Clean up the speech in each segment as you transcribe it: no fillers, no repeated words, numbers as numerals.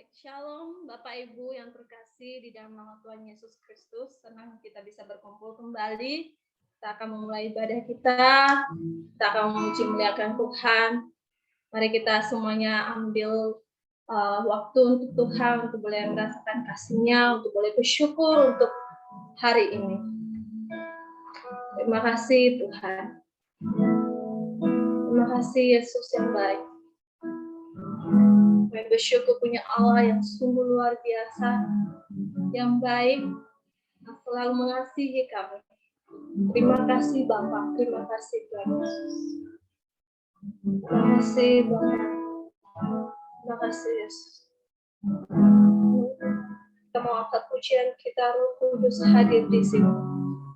Shalom Bapak Ibu yang terkasih di dalam nama Tuhan Yesus Kristus. Senang kita bisa berkumpul kembali. Kita akan memulai ibadah kita. Kita akan memuji muliakan Tuhan. Mari kita semuanya ambil waktu untuk Tuhan, untuk boleh merasakan kasih-Nya, untuk boleh bersyukur untuk hari ini. Terima kasih Tuhan. Terima kasih Yesus yang baik. Kami bersyukur punya Allah yang sungguh luar biasa, yang baik, yang selalu mengasihi kami. Terima kasih Bapa, terima kasih Tuhan Yesus. Terima kasih Bapa, terima kasih Yesus. Kita mau angkat pujian kita, Roh Kudus hadir di sini,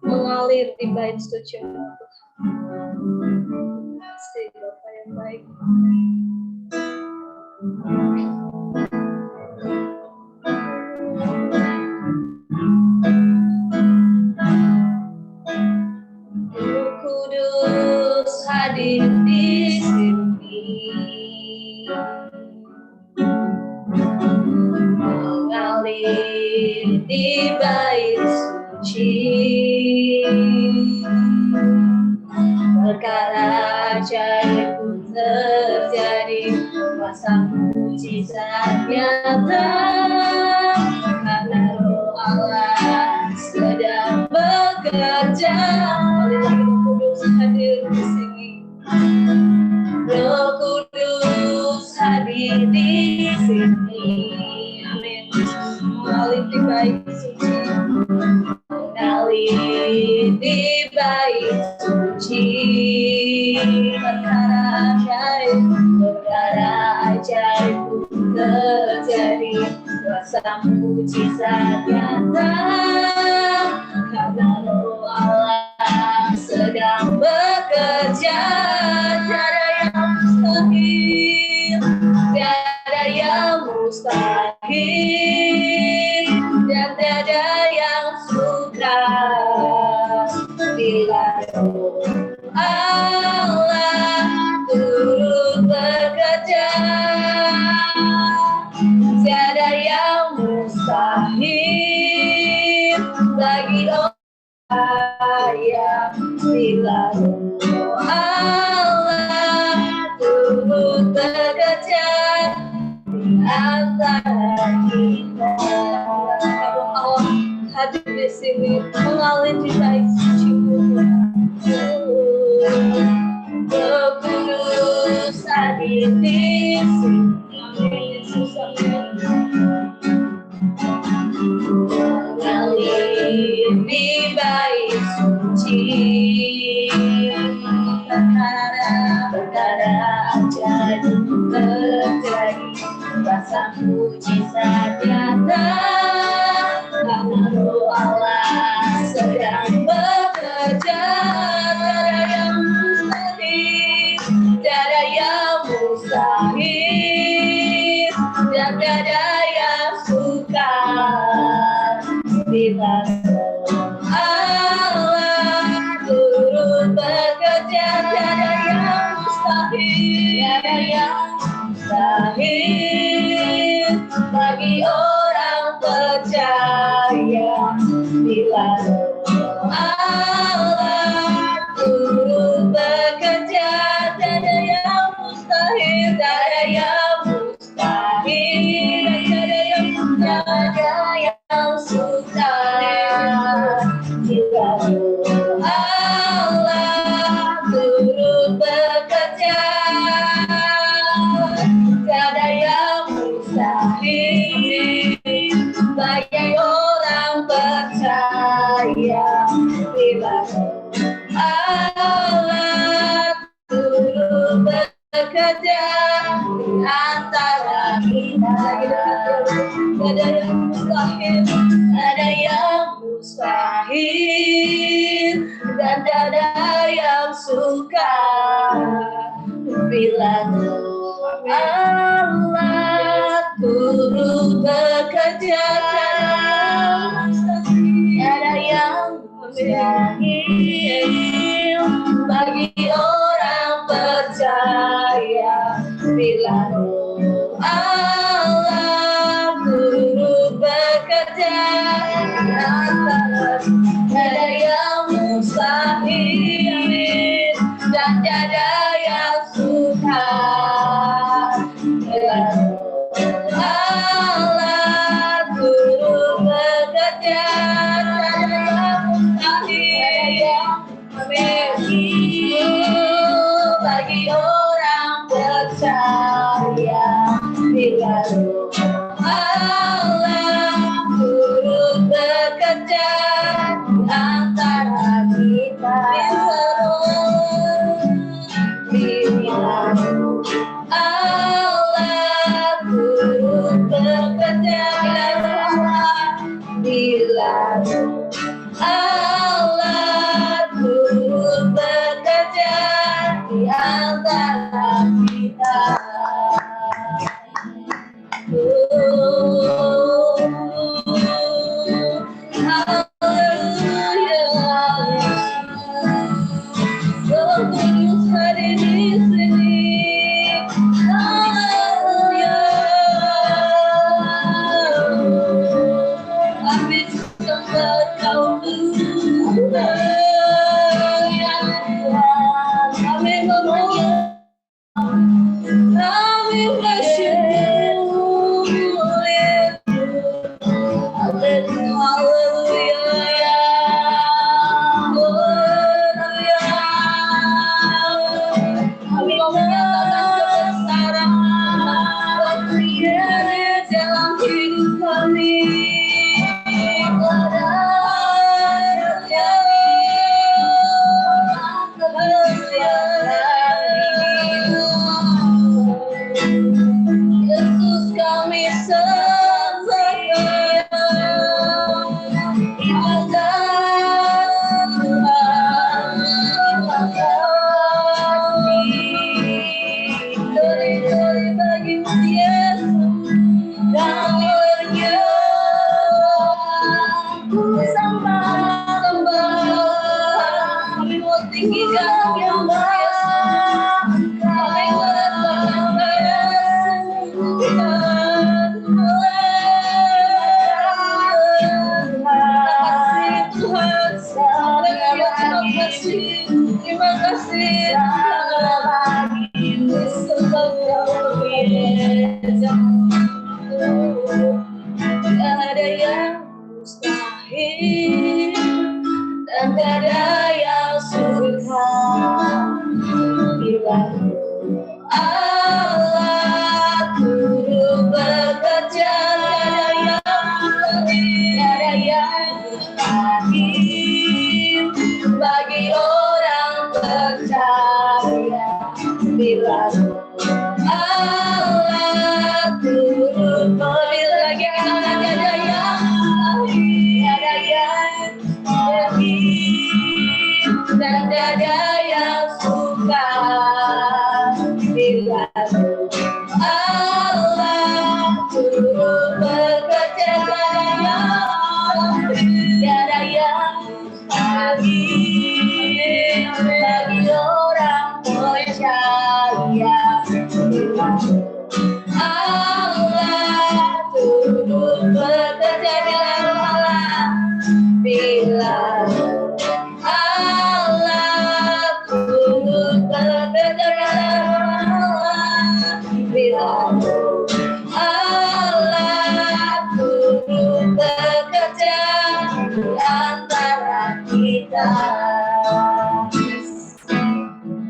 mengalir di bait suci Tuhan. Terima kasih Bapa yang baik. Roh Kudus hadir di sini, mengalir di bait suci. Perkara ajaib pun terjadi, kuasa mujizat nyata, karena Roh Allah sedang bekerja. Kali lagi Roh Kudus hadir di sini. Roh Kudus hadir di sini. Amin. Mengalir di bait suci, mengalir di bait suci. Perkara ajaib pun terjadi, kuasa mujizat nyata, karena Roh Allah sedang bekerja. Tiada yang mustahil, tiada yang mustahil, dan tiada yang sukar bila Roh Allah turut bekerja. Tiada yang mustahil bagi orang yang bila Roh Allah turut bekerja di antara kita. Roh Allah hadir di sini, mengalir di bait suci. Roh Kudus hadir di sini. Yesus mengalir di bait suci. Perkara ajaib terjadi, kuasa mujizat nyata, karena Roh Allah sedang bekerja. Tiada yang mustahil, dan tiada yang sukar bila Roh Allah turut bekerja. Tiada yang mustahil bagi orang percaya bila Roh Allah turut bekerja. Tiada yang mustahil, tiada yang mustahil, tiada yang sukar bila Roh Allah turut bekerja. Tiada yang mustahil bagi orang percaya bila Allah turut bekerja di antara kita. Tiada yang mustahil, tiada yang mustahil, dan tiada yang sukar bila Roh Allah turut bekerja. Tiada yang mustahil bagi orang percaya bila Roh Allah bagi orang percaya bila Allah turut bekerja di antara kita. Bila Allah turut bekerja, bila Allah turut bekerja di antara kita.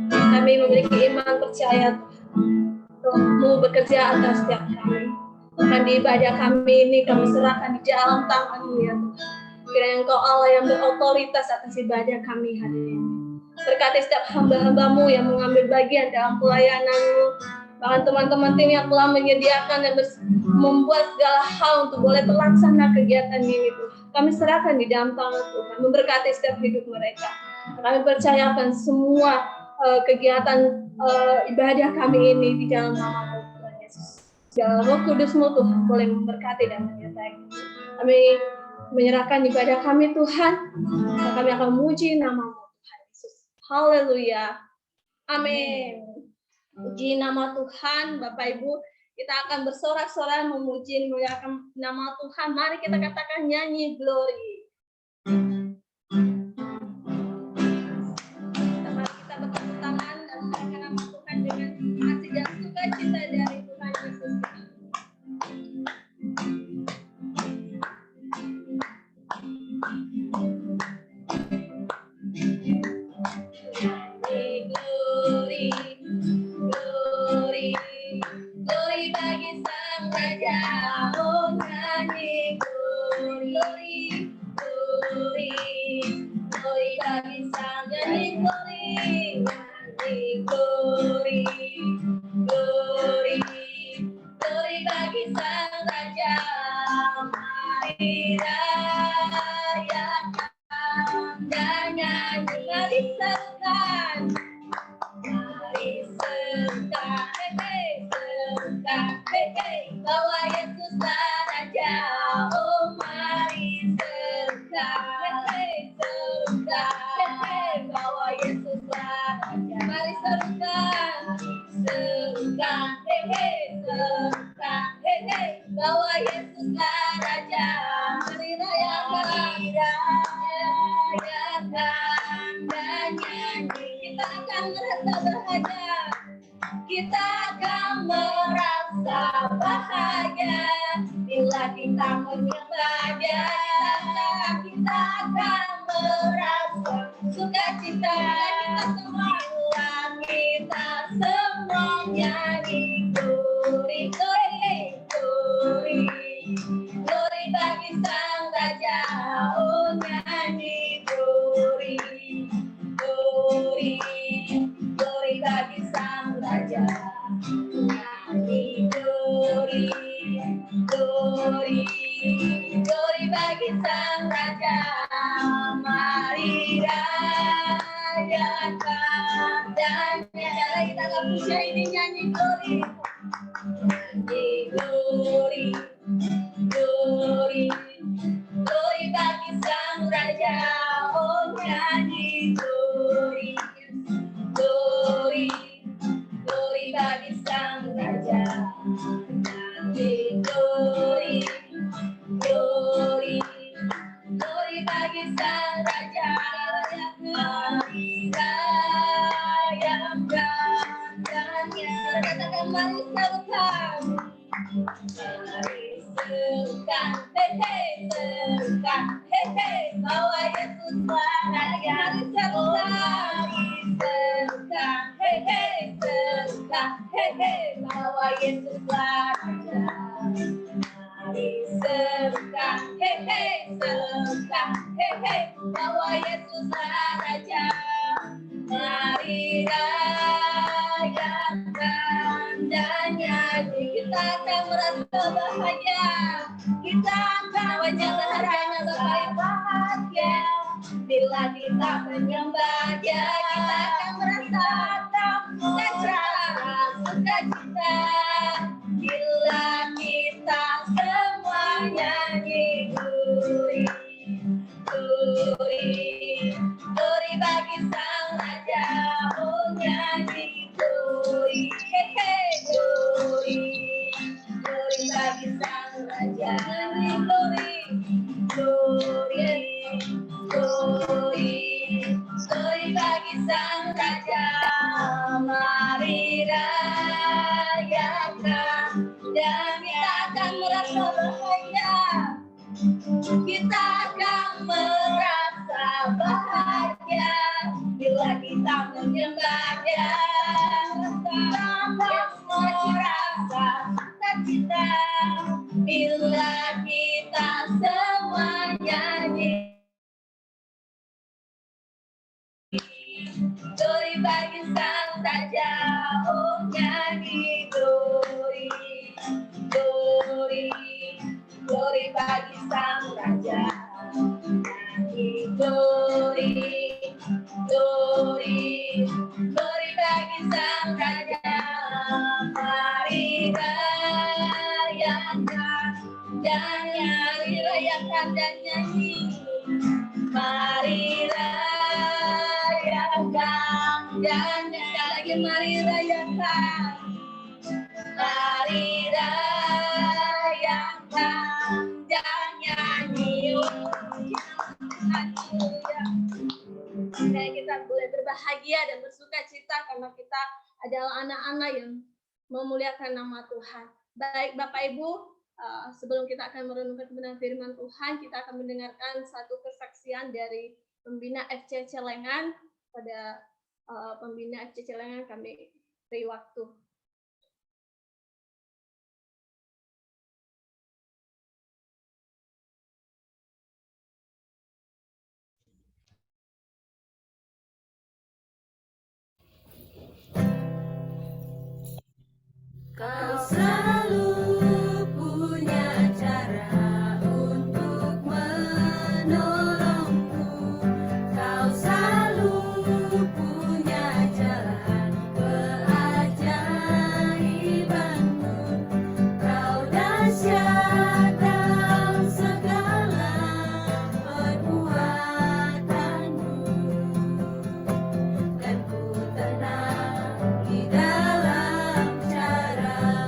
Kami memiliki iman percaya Tuhan bekerja atas setiap kami. Tuhan, di ibadah kami ini kami serahkan di dalam tangan-Mu ya Tuhan. Kiranya Engkau Allah yang berotoritas atas ibadah kami hari ini. Berkati setiap hamba-hamba-Mu yang mengambil bagian dalam pelayanan-Mu. Bahkan teman-teman tim yang telah menyediakan dan membuat segala hal untuk boleh terlaksana kegiatan ini Tuhan. Kami serahkan di dalam tangan Tuhan. Memberkati setiap hidup mereka. Kami percayakan semua kegiatan ibadah kami ini di dalam nama Tuhan Yesus. Dalam Roh Kudus-Mu Tuhan boleh memberkati dan menyertai. Kami menyerahkan ibadah kami Tuhan. Dan kami akan memuji nama Tuhan Yesus. Haleluya. Amin. Puji nama Tuhan, Bapak Ibu. Kita akan bersorak-sorai memuji memuliakan nama Tuhan. Mari kita katakan nyanyi glory. Mari kita bertepuk tangan dan memuliakan nama Tuhan dengan kasih dan sukacita dari Tuhan Yesus. Glory, glory. serukan, bahwa Yesuslah Raja. Mari rayakan dan nyanyi. Kita akan merasa bahagia. Kita akan merasa bahagia bila kita menyembahnya. Kita akan merasa sukacita bila kita semua nyanyi glory, glory, glory, glory bagi Sang Raja. Oh nyanyi glory, glory, glory bagi Sang Raja. Nyanyi glory, glory, glory bagi Sang Raja. Mari rayakan dan nyanyi. Kita akan puja ini nyanyi glory, nyanyi glory, glory, glory bagi Sang Raja. Oh nyanyi glory, glory, glory bagi Sang Raja. Nyanyi glory, glory, glory bagi Sang Raja. Mari rayakan dan katakan mari serukan. Mari serukan, serukan, bahwa Yesuslah Raja. Mari serukan, serukan, bahwa Yesuslah Raja. Mari serukan, serukan, bahwa Yesuslah Raja. Mari rayakan dan nyanyi. Kita akan merasa bahagia. Kita akan menyembahnya sampai bahagia. Bila kita menyembahnya, kita akan merasa sukacita. Bila kita semua nyanyi glory, glory, glory bagi Sang Raja. Oh nyanyi glory, glory, glory bagi Sang Raja. Nyanyi glory, glory, glory, glory bagi Sang Raja. Mari rayakan dan kita akan merasa bahagia. Kita akan merasa bahagia bila kita menyembahnya. Kita akan merasa sukacita bila kita semua nyanyi. Glory bagi Sang Raja. Oh nyanyi glory, glory, glory bagi Sang Raja. Nyanyi glory, glory, glory bagi Sang Raja. Mari rayakan dan nyanyi, rayakan dan nyanyi. Mari rayakan dan sekali lagi mari rayakan. Mari rayakan dan nyanyi. Dan kita boleh berbahagia dan bersuka cita karena kita adalah anak-anak yang memuliakan nama Tuhan. Baik Bapak Ibu, sebelum kita akan merenungkan kebenaran firman Tuhan, kita akan mendengarkan satu kesaksian dari pembina FC Celengan. Pada pembina FC Celengan kami beri waktu. Kau selalu punya cara untuk menolongku. Kau selalu punya jalan keajaibanmu. Kau dahsyat dalam segala perbuatanmu. Dan ku tenang di dalam cara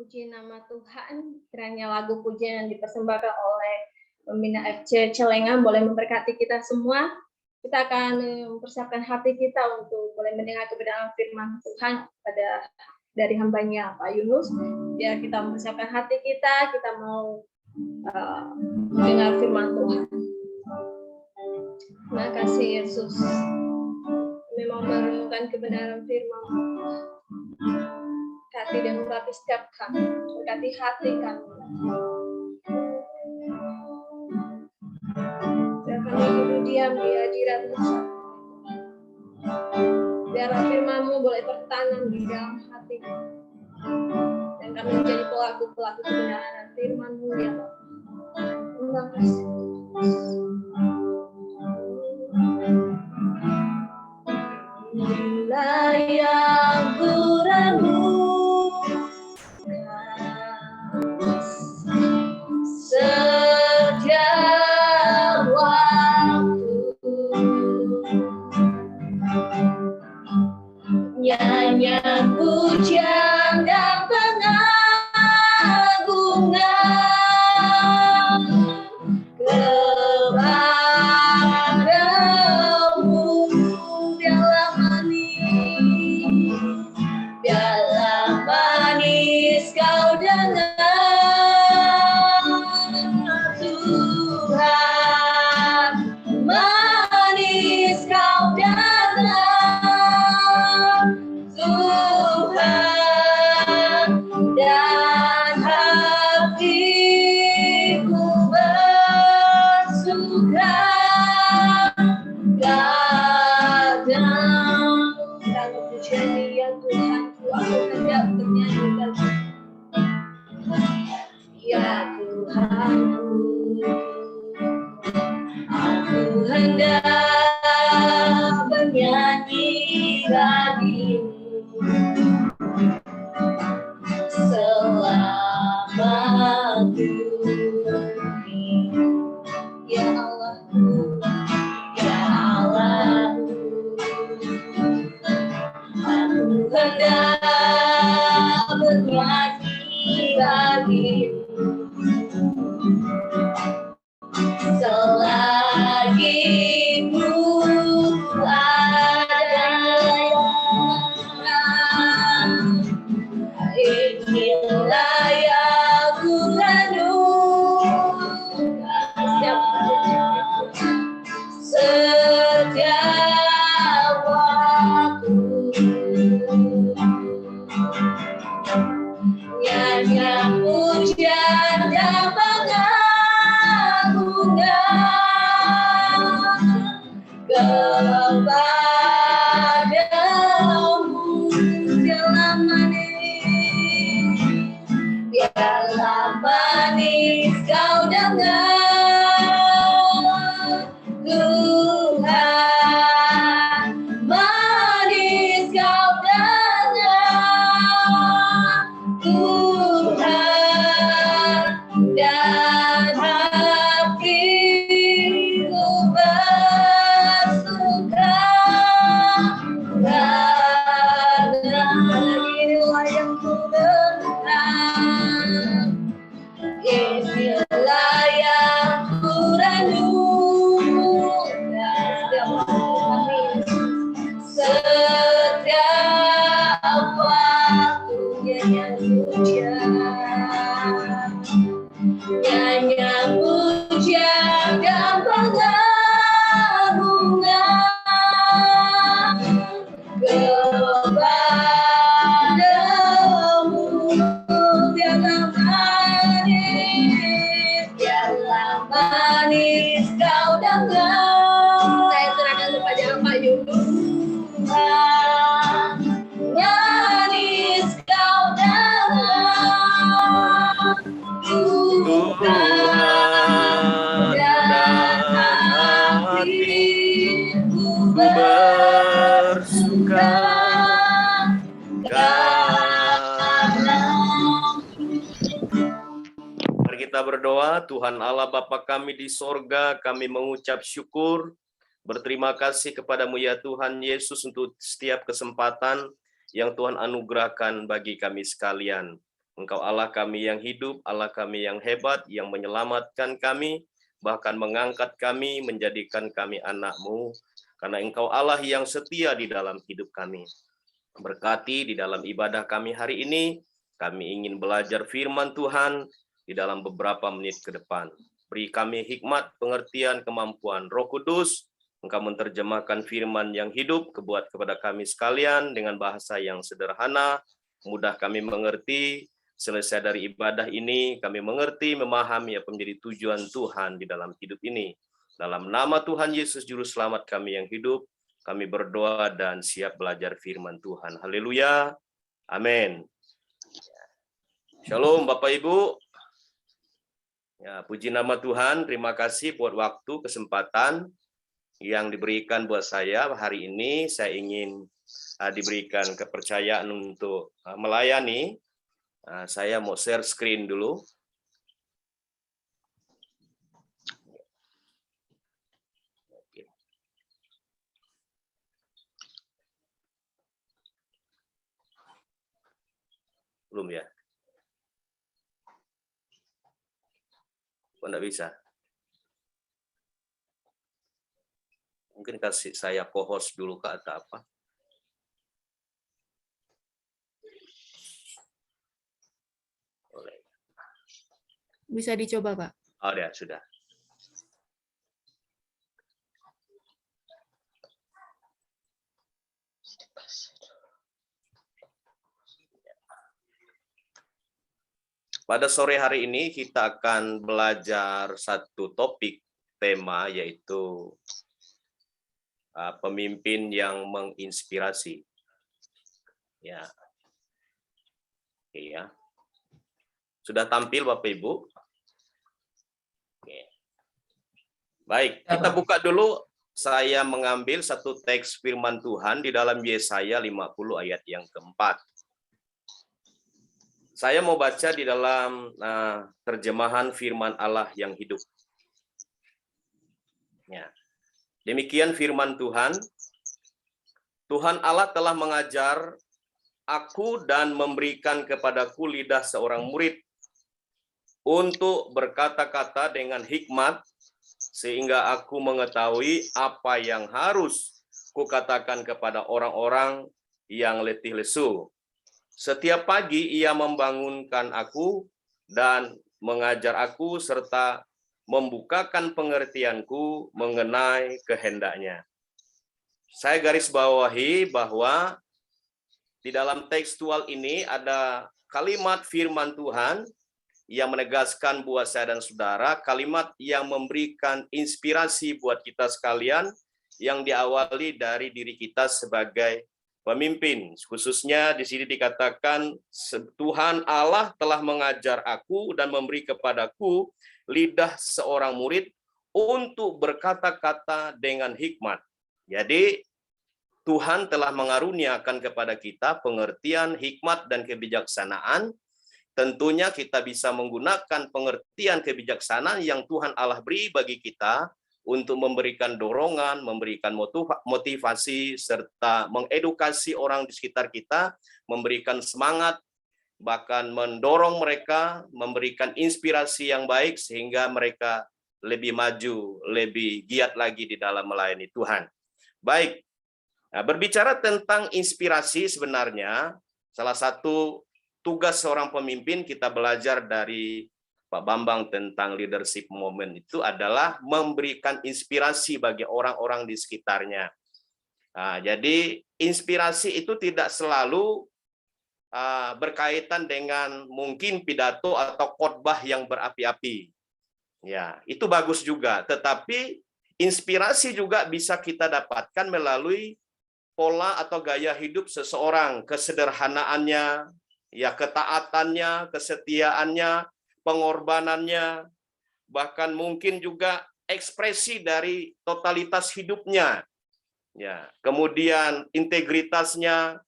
Puji nama Tuhan, kiranya lagu pujian yang dipersembahkan oleh pembina FC Celengan boleh memberkati kita semua. Kita akan mempersiapkan hati kita untuk boleh mendengar kebenaran firman Tuhan dari hambanya Pak Yunus. Biar kita mempersiapkan hati kita mau mendengar firman Tuhan. Terima kasih Yesus. Memang merenungkan kebenaran firman. Berkati dan berkati setiap kami. Berkati hati kami. Biar kami duduk diam di hadirat-Mu. Biar firman-Mu boleh tertanam di dalam hati kami. Dan kami menjadi pelaku-pelaku kebenaran firman-Mu ya Bapa. Terima kasih. Inilah yang kurenungkan setiap waktu, nyanyian pujian dan pengagungan kepadamu. Biarlah manis kau dengar Tuhan, manis kau dengar Tuhan, dan hatiku bersuka kadang. Dalam pujian dia Tuhan, aku hendak bernyanyi Ya Tuhanku, aku hendak bernyanyi bagimu selama ku hidup. Ya Allahku, ya Allahku, aku hendak bernyanyi bagimu selagi ku ada. Inilah yang ku renungkan setiap waktu, nyanyian pujian dan pengagungan kepadamu. Biarlah manis, biarlah manis kau dengar Tuhan, manis kau dengar Tuhan, dan hatiku bersuka karena inilah yang ku dengar, inilah yang ku renungkan setiap waktunya yang hujan, nyanyian pujian dan pengagungan kepadamu. Biarlah manis kau dengar. Saya serahkan kepada Pak Yunus. Manis kau dengar Tuhan, dan hatiku bersuka karena. Mari kita berdoa. Tuhan Allah Bapa kami di sorga, kami mengucap syukur, berterima kasih kepadamu ya Tuhan Yesus untuk setiap kesempatan yang Tuhan anugerahkan bagi kami sekalian. Engkau Allah kami yang hidup, Allah kami yang hebat, yang menyelamatkan kami, bahkan mengangkat kami, menjadikan kami anak-Mu, karena Engkau Allah yang setia di dalam hidup kami. Berkati di dalam ibadah kami hari ini, kami ingin belajar firman Tuhan di dalam beberapa menit ke depan. Beri kami hikmat, pengertian, kemampuan. Roh Kudus, Engkau menerjemahkan firman yang hidup kepada kami sekalian dengan bahasa yang sederhana, mudah kami mengerti. Selesai dari ibadah ini, kami mengerti, memahami apa menjadi tujuan Tuhan di dalam hidup ini. Dalam nama Tuhan Yesus, Juru Selamat kami yang hidup, kami berdoa dan siap belajar firman Tuhan. Haleluya. Amin. Shalom Bapak Ibu. Ya, puji nama Tuhan. Terima kasih buat waktu, kesempatan yang diberikan buat saya hari ini. Saya ingin diberikan kepercayaan untuk melayani. Saya mau share screen dulu. Belum ya? Kok enggak bisa? Mungkin kasih saya co-host dulu Kak atau apa? Bisa dicoba, Pak. Oh ya, sudah. Pada sore hari ini kita akan belajar satu topik tema yaitu pemimpin yang menginspirasi. Ya. Oke ya. Sudah tampil Bapak Ibu? Oke. Baik, kita buka dulu. Saya mengambil satu teks firman Tuhan di dalam Yesaya 50 ayat yang keempat. Saya mau baca di dalam terjemahan firman Allah yang hidup. Ya. Demikian firman Tuhan. Tuhan Allah telah mengajar aku dan memberikan kepadaku lidah seorang murid untuk berkata-kata dengan hikmat, sehingga aku mengetahui apa yang harus kukatakan kepada orang-orang yang letih lesu. Setiap pagi ia membangunkan aku dan mengajar aku serta membukakan pengertianku mengenai kehendaknya. Saya garis bawahi bahwa di dalam tekstual ini ada kalimat firman Tuhan yang menegaskan buat saya dan saudara, kalimat yang memberikan inspirasi buat kita sekalian yang diawali dari diri kita sebagai pemimpin. Khususnya di sini dikatakan Tuhan Allah telah mengajar aku dan memberi kepadaku lidah seorang murid untuk berkata-kata dengan hikmat. Jadi Tuhan telah mengaruniakan kepada kita pengertian, hikmat, dan kebijaksanaan. Tentunya kita bisa menggunakan pengertian kebijaksanaan yang Tuhan Allah beri bagi kita untuk memberikan dorongan, memberikan motivasi, serta mengedukasi orang di sekitar kita, memberikan semangat, bahkan mendorong mereka, memberikan inspirasi yang baik sehingga mereka lebih maju, lebih giat lagi di dalam melayani Tuhan. Baik, nah, berbicara tentang inspirasi sebenarnya, salah satu tugas seorang pemimpin kita belajar dari Pak Bambang tentang leadership moment itu adalah memberikan inspirasi bagi orang-orang di sekitarnya. Nah, jadi inspirasi itu tidak selalu berkaitan dengan mungkin pidato atau khotbah yang berapi-api. Ya, itu bagus juga. Tetapi inspirasi juga bisa kita dapatkan melalui pola atau gaya hidup seseorang, kesederhanaannya, ya ketaatannya, kesetiaannya, pengorbanannya, bahkan mungkin juga ekspresi dari totalitas hidupnya. Ya, kemudian integritasnya,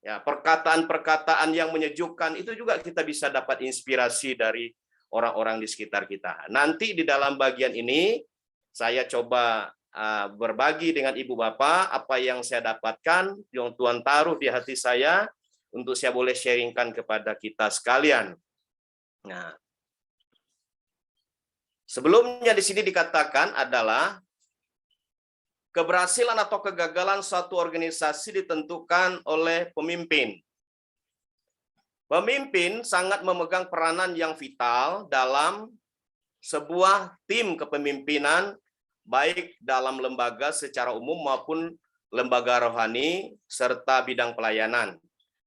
ya, perkataan-perkataan yang menyejukkan itu juga kita bisa dapat inspirasi dari orang-orang di sekitar kita. Nanti di dalam bagian ini saya coba berbagi dengan Ibu Bapak apa yang saya dapatkan, yang Tuhan taruh di hati saya untuk saya boleh sharingkan kepada kita sekalian. Nah, sebelumnya di sini dikatakan adalah keberhasilan atau kegagalan suatu organisasi ditentukan oleh pemimpin. Pemimpin sangat memegang peranan yang vital dalam sebuah tim kepemimpinan, baik dalam lembaga secara umum maupun lembaga rohani, serta bidang pelayanan.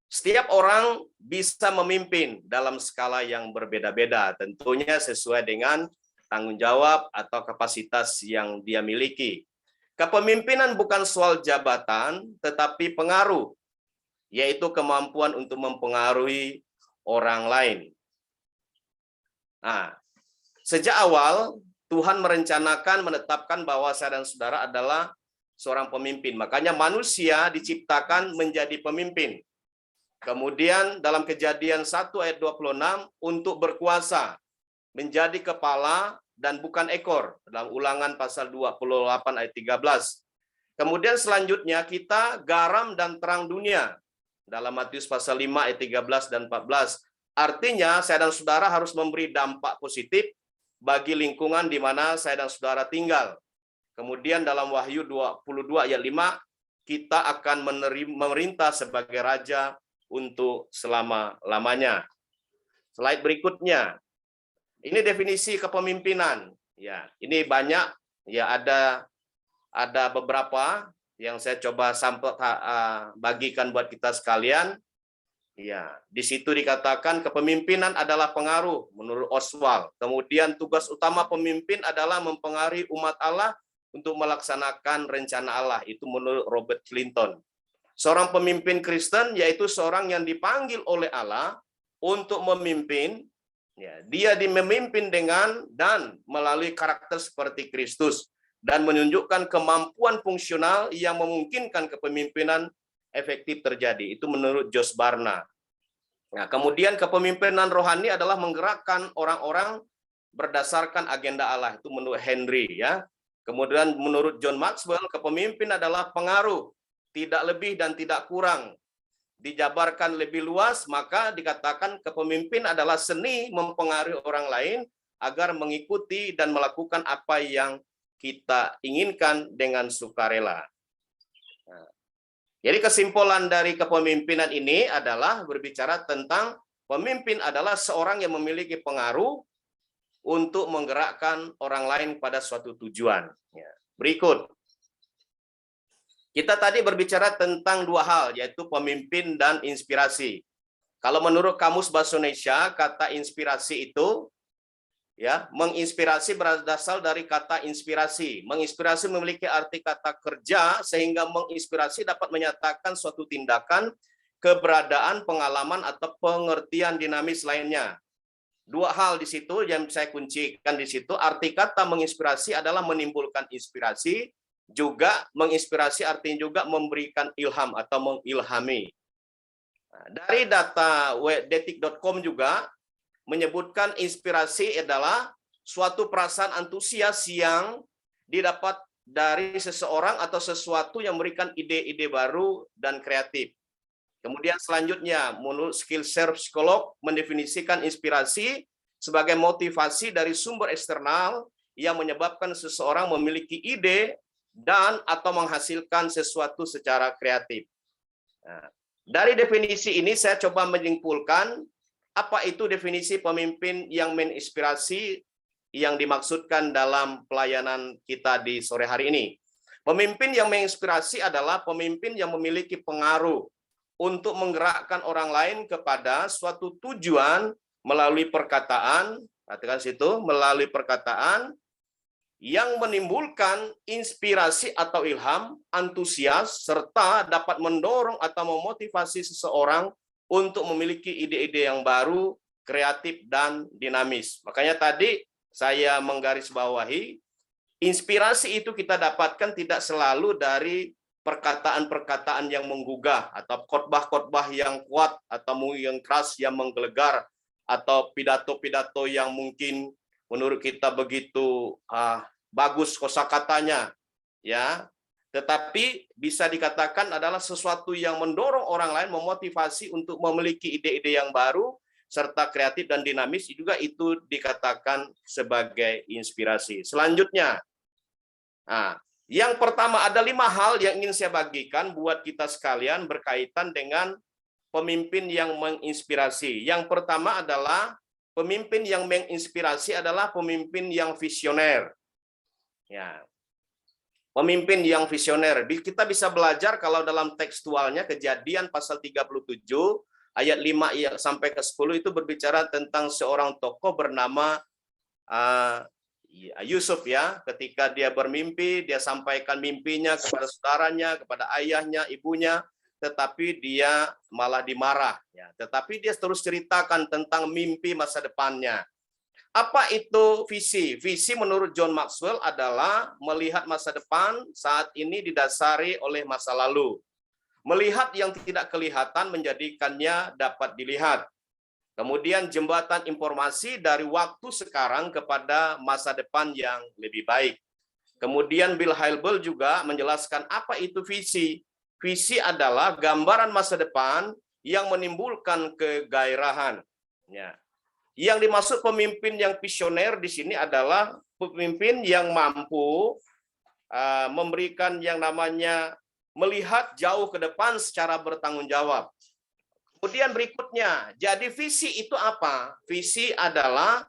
Setiap orang bisa memimpin dalam skala yang berbeda-beda, tentunya sesuai dengan tanggung jawab atau kapasitas yang dia miliki. Kepemimpinan bukan soal jabatan, tetapi pengaruh, yaitu kemampuan untuk mempengaruhi orang lain. Nah, sejak awal, Tuhan merencanakan, menetapkan bahwa saya dan saudara adalah seorang pemimpin. Makanya manusia diciptakan menjadi pemimpin. Kemudian dalam Kejadian 1 ayat 26, untuk berkuasa, menjadi kepala dan bukan ekor. Dalam Ulangan pasal 28 ayat 13. Kemudian selanjutnya kita garam dan terang dunia. Dalam Matius pasal 5 ayat 13 dan 14. Artinya saya dan saudara harus memberi dampak positif bagi lingkungan di mana saya dan saudara tinggal. Kemudian dalam Wahyu 22 ayat 5, kita akan memerintah sebagai raja untuk selama-lamanya. Slide berikutnya. Ini definisi kepemimpinan. Ya, ini banyak, ya, ada beberapa yang saya coba bagikan buat kita sekalian. Ya, di situ dikatakan kepemimpinan adalah pengaruh menurut Oswald. Kemudian tugas utama pemimpin adalah mempengaruhi umat Allah untuk melaksanakan rencana Allah. Itu menurut Robert Clinton. Seorang pemimpin Kristen yaitu seorang yang dipanggil oleh Allah untuk memimpin. Ya, dia memimpin dengan dan melalui karakter seperti Kristus dan menunjukkan kemampuan fungsional yang memungkinkan kepemimpinan efektif terjadi. Itu menurut Josh Barna. Nah, kemudian kepemimpinan rohani adalah menggerakkan orang-orang berdasarkan agenda Allah. Itu menurut Henry, ya. Kemudian menurut John Maxwell, kepemimpin adalah pengaruh, tidak lebih dan tidak kurang. Dijabarkan lebih luas, maka dikatakan kepemimpin adalah seni mempengaruhi orang lain agar mengikuti dan melakukan apa yang kita inginkan dengan sukarela. Nah, jadi kesimpulan dari kepemimpinan ini adalah berbicara tentang pemimpin adalah seorang yang memiliki pengaruh untuk menggerakkan orang lain pada suatu tujuan. Ya. Berikut. Kita tadi berbicara tentang dua hal, yaitu pemimpin dan inspirasi. Kalau menurut Kamus Bahasa Indonesia, kata inspirasi itu, ya, menginspirasi berasal dari kata inspirasi. Menginspirasi memiliki arti kata kerja, sehingga menginspirasi dapat menyatakan suatu tindakan, keberadaan, pengalaman, atau pengertian dinamis lainnya. Dua hal di situ yang saya kuncikan di situ. Arti kata menginspirasi adalah menimbulkan inspirasi, juga menginspirasi artinya juga memberikan ilham atau mengilhami. Nah, dari data detik.com juga menyebutkan inspirasi adalah suatu perasaan antusias yang didapat dari seseorang atau sesuatu yang memberikan ide-ide baru dan kreatif. Kemudian selanjutnya, menurut Skillshare psikolog mendefinisikan inspirasi sebagai motivasi dari sumber eksternal yang menyebabkan seseorang memiliki ide dan atau menghasilkan sesuatu secara kreatif. Nah, dari definisi ini saya coba menyimpulkan apa itu definisi pemimpin yang menginspirasi yang dimaksudkan dalam pelayanan kita di sore hari ini. Pemimpin yang menginspirasi adalah pemimpin yang memiliki pengaruh untuk menggerakkan orang lain kepada suatu tujuan melalui perkataan, perhatikan situ, melalui perkataan yang menimbulkan inspirasi atau ilham, antusias, serta dapat mendorong atau memotivasi seseorang untuk memiliki ide-ide yang baru, kreatif, dan dinamis. Makanya tadi saya menggarisbawahi, inspirasi itu kita dapatkan tidak selalu dari perkataan-perkataan yang menggugah, atau khotbah-khotbah yang kuat, atau yang keras, yang menggelegar, atau pidato-pidato yang mungkin menurut kita begitu bagus kosakatanya, ya. tetapi bisa dikatakan adalah sesuatu yang mendorong orang lain, memotivasi untuk memiliki ide-ide yang baru, serta kreatif dan dinamis, juga itu dikatakan sebagai inspirasi. Selanjutnya, nah, yang pertama ada 5 hal yang ingin saya bagikan buat kita sekalian berkaitan dengan pemimpin yang menginspirasi. Yang pertama adalah pemimpin yang menginspirasi adalah pemimpin yang visioner. Ya. Pemimpin yang visioner. Kita bisa belajar kalau dalam tekstualnya Kejadian pasal 37 ayat 5 sampai ke 10 itu berbicara tentang seorang tokoh bernama Yusuf ya. Ketika dia bermimpi, dia sampaikan mimpinya kepada saudaranya, kepada ayahnya, ibunya, tetapi dia malah dimarah ya. Tetapi dia terus ceritakan tentang mimpi masa depannya. Apa itu visi? Visi menurut John Maxwell adalah melihat masa depan saat ini didasari oleh masa lalu. Melihat yang tidak kelihatan menjadikannya dapat dilihat. Kemudian jembatan informasi dari waktu sekarang kepada masa depan yang lebih baik. Kemudian Bill Hybels juga menjelaskan apa itu visi. Visi adalah gambaran masa depan yang menimbulkan kegairahan. Ya. Yang dimaksud pemimpin yang visioner di sini adalah pemimpin yang mampu memberikan yang namanya melihat jauh ke depan secara bertanggung jawab. Kemudian berikutnya, jadi visi itu apa? Visi adalah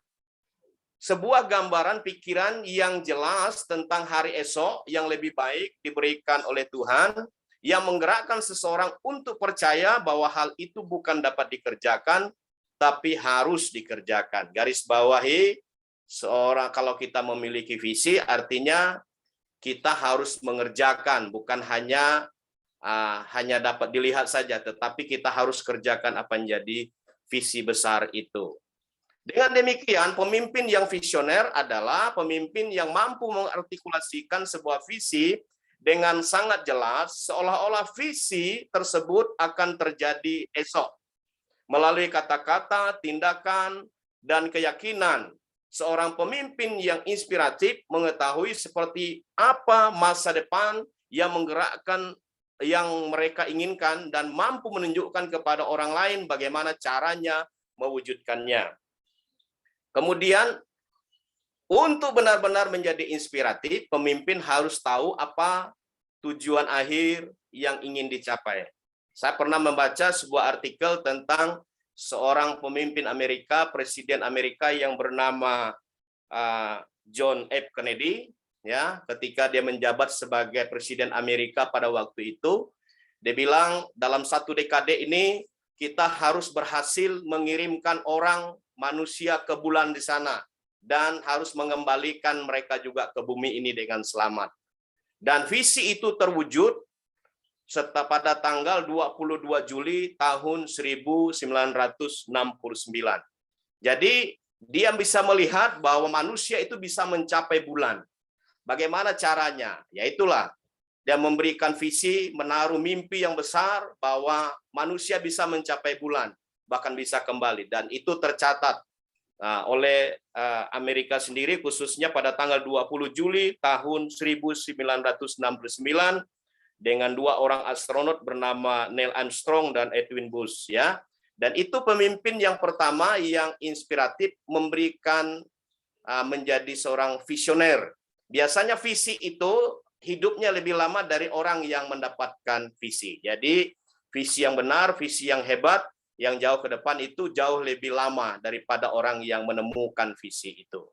sebuah gambaran pikiran yang jelas tentang hari esok yang lebih baik diberikan oleh Tuhan, yang menggerakkan seseorang untuk percaya bahwa hal itu bukan dapat dikerjakan, tapi harus dikerjakan. Garis bawahi, kalau kita memiliki visi, artinya kita harus mengerjakan, bukan hanya dapat dilihat saja, tetapi kita harus kerjakan apa yang jadi visi besar itu. Dengan demikian, pemimpin yang visioner adalah pemimpin yang mampu mengartikulasikan sebuah visi dengan sangat jelas, seolah-olah visi tersebut akan terjadi esok. Melalui kata-kata, tindakan, dan keyakinan, seorang pemimpin yang inspiratif mengetahui seperti apa masa depan yang menggerakkan yang mereka inginkan dan mampu menunjukkan kepada orang lain bagaimana caranya mewujudkannya. Kemudian, untuk benar-benar menjadi inspiratif, pemimpin harus tahu apa tujuan akhir yang ingin dicapai. Saya pernah membaca sebuah artikel tentang seorang pemimpin Amerika, Presiden Amerika yang bernama John F. Kennedy, ya, ketika dia menjabat sebagai Presiden Amerika pada waktu itu, dia bilang dalam 1 dekade ini kita harus berhasil mengirimkan orang manusia ke bulan di sana dan harus mengembalikan mereka juga ke bumi ini dengan selamat. Dan visi itu terwujud pada tanggal 22 Juli tahun 1969. Jadi dia bisa melihat bahwa manusia itu bisa mencapai bulan. Bagaimana caranya? Yaitulah dia memberikan visi, menaruh mimpi yang besar bahwa manusia bisa mencapai bulan, bahkan bisa kembali. Dan itu tercatat oleh Amerika sendiri, khususnya pada tanggal 20 Juli tahun 1969, dengan 2 orang astronot bernama Neil Armstrong dan Edwin Bush, ya. Dan itu pemimpin yang pertama yang inspiratif, memberikan menjadi seorang visioner. Biasanya visi itu hidupnya lebih lama dari orang yang mendapatkan visi. Jadi visi yang benar, visi yang hebat, yang jauh ke depan itu jauh lebih lama daripada orang yang menemukan visi itu.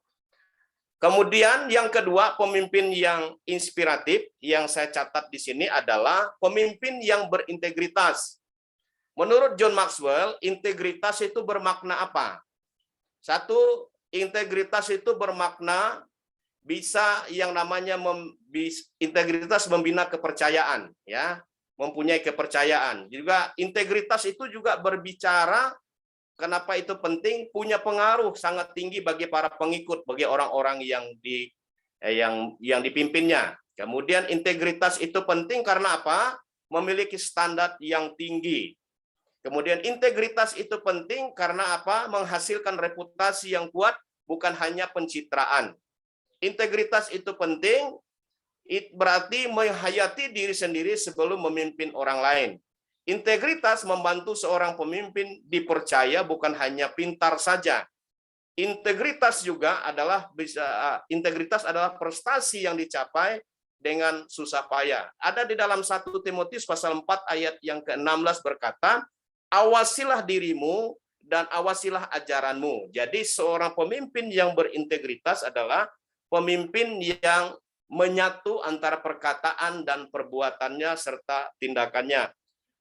Kemudian yang kedua, pemimpin yang inspiratif yang saya catat di sini adalah pemimpin yang berintegritas. Menurut John Maxwell, integritas itu bermakna apa? Satu, integritas itu bermakna bisa yang namanya integritas membina kepercayaan, ya, mempunyai kepercayaan. Juga integritas itu juga berbicara. Kenapa itu penting? Punya pengaruh sangat tinggi bagi para pengikut, bagi orang-orang yang dipimpinnya. Kemudian integritas itu penting karena apa? Memiliki standar yang tinggi. Kemudian integritas itu penting karena apa? Menghasilkan reputasi yang kuat, bukan hanya pencitraan. Integritas itu penting berarti menghayati diri sendiri sebelum memimpin orang lain. Integritas membantu seorang pemimpin dipercaya bukan hanya pintar saja. Integritas adalah prestasi yang dicapai dengan susah payah. Ada di dalam 1 Timotius pasal 4 ayat yang ke-16 berkata, awasilah dirimu dan awasilah ajaranmu. Jadi seorang pemimpin yang berintegritas adalah pemimpin yang menyatu antara perkataan dan perbuatannya serta tindakannya.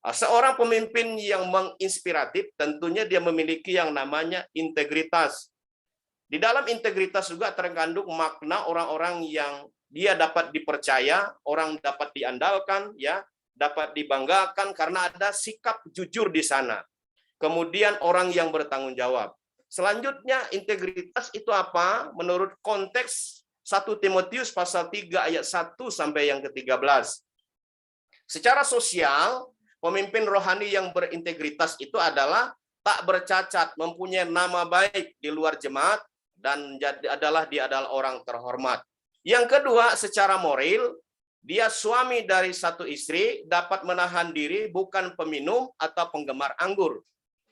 Seorang pemimpin yang menginspiratif tentunya dia memiliki yang namanya integritas. Di dalam integritas juga terkandung makna orang-orang yang dia dapat dipercaya, orang dapat diandalkan, ya, dapat dibanggakan karena ada sikap jujur di sana. Kemudian orang yang bertanggung jawab. Selanjutnya integritas itu apa? Menurut konteks 1 Timotius pasal 3 ayat 1 sampai yang ke-13. Secara sosial, pemimpin rohani yang berintegritas itu adalah tak bercacat, mempunyai nama baik di luar jemaat, dan dia adalah orang terhormat. Yang kedua, secara moral, dia suami dari satu istri, dapat menahan diri, bukan peminum atau penggemar anggur.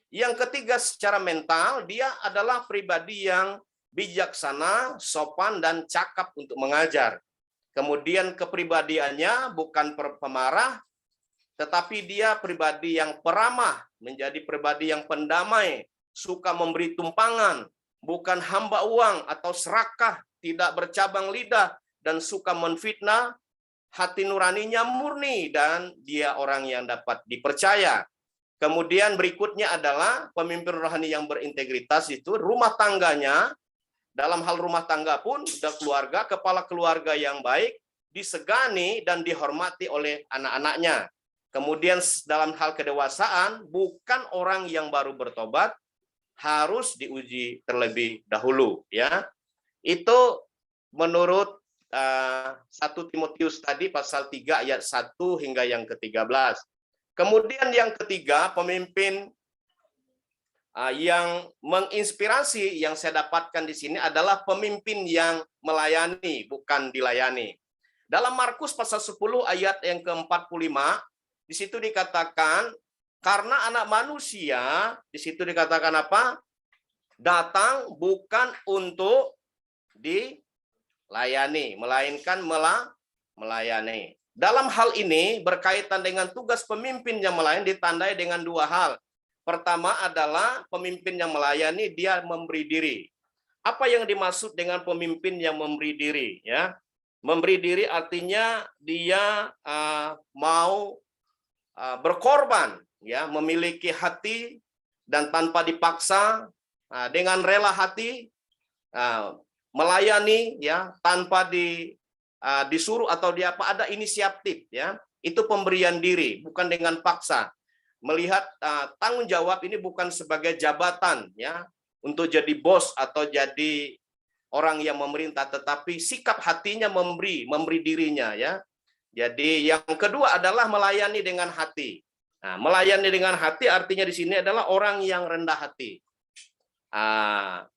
Yang ketiga, secara mental, dia adalah pribadi yang bijaksana, sopan, dan cakap untuk mengajar. Kemudian kepribadiannya bukan pemarah, tetapi dia pribadi yang peramah, menjadi pribadi yang pendamai, suka memberi tumpangan, bukan hamba uang atau serakah, tidak bercabang lidah, dan suka menfitnah, hati nuraninya murni, dan dia orang yang dapat dipercaya. Kemudian berikutnya adalah pemimpin rohani yang berintegritas itu rumah tangganya, dalam hal rumah tangga pun, dan keluarga, kepala keluarga yang baik, disegani dan dihormati oleh anak-anaknya. Kemudian dalam hal kedewasaan, bukan orang yang baru bertobat, harus diuji terlebih dahulu, ya. Itu menurut 1 Timotius tadi pasal 3 ayat 1 hingga yang ke-13. Kemudian yang ketiga, pemimpin yang menginspirasi yang saya dapatkan di sini adalah pemimpin yang melayani, bukan dilayani. Dalam Markus pasal 10 ayat yang ke-45, di situ dikatakan, karena anak manusia, di situ dikatakan apa? Datang bukan untuk dilayani, melainkan melayani. Dalam hal ini, berkaitan dengan tugas pemimpin yang melayani ditandai dengan dua hal. Pertama adalah pemimpin yang melayani, dia memberi diri. Apa yang dimaksud dengan pemimpin yang memberi diri? Ya, memberi diri artinya dia mau berkorban, ya, memiliki hati dan tanpa dipaksa, dengan rela hati, melayani, ya, tanpa disuruh atau ada inisiatif, ya. Itu pemberian diri, bukan dengan paksa. Melihat tanggung jawab ini bukan sebagai jabatan, ya, untuk jadi bos atau jadi orang yang memerintah, tetapi sikap hatinya memberi dirinya, ya. Jadi yang kedua adalah melayani dengan hati. Nah, melayani dengan hati artinya di sini adalah orang yang rendah hati.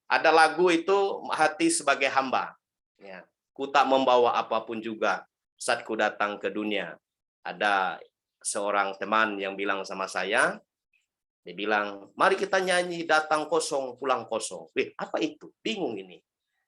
Ada lagu itu, hati sebagai hamba. Ya, ku tak membawa apapun juga saat ku datang ke dunia. Ada seorang teman yang bilang sama saya, dia bilang, mari kita nyanyi datang kosong pulang kosong. Apa itu? Bingung ini.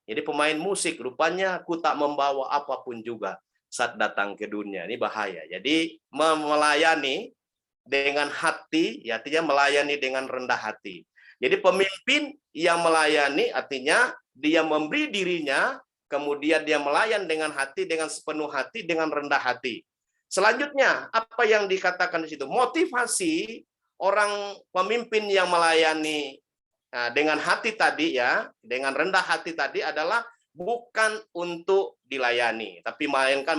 Jadi pemain musik rupanya ku tak membawa apapun juga saat datang ke dunia. Ini bahaya. Jadi melayani dengan hati, ya, artinya melayani dengan rendah hati. Jadi pemimpin yang melayani artinya dia memberi dirinya, kemudian dia melayan dengan hati, dengan sepenuh hati, dengan rendah hati. Selanjutnya, apa yang dikatakan di situ? Motivasi orang pemimpin yang melayani dengan hati tadi, ya, dengan rendah hati tadi adalah bukan untuk dilayani, tapi melainkan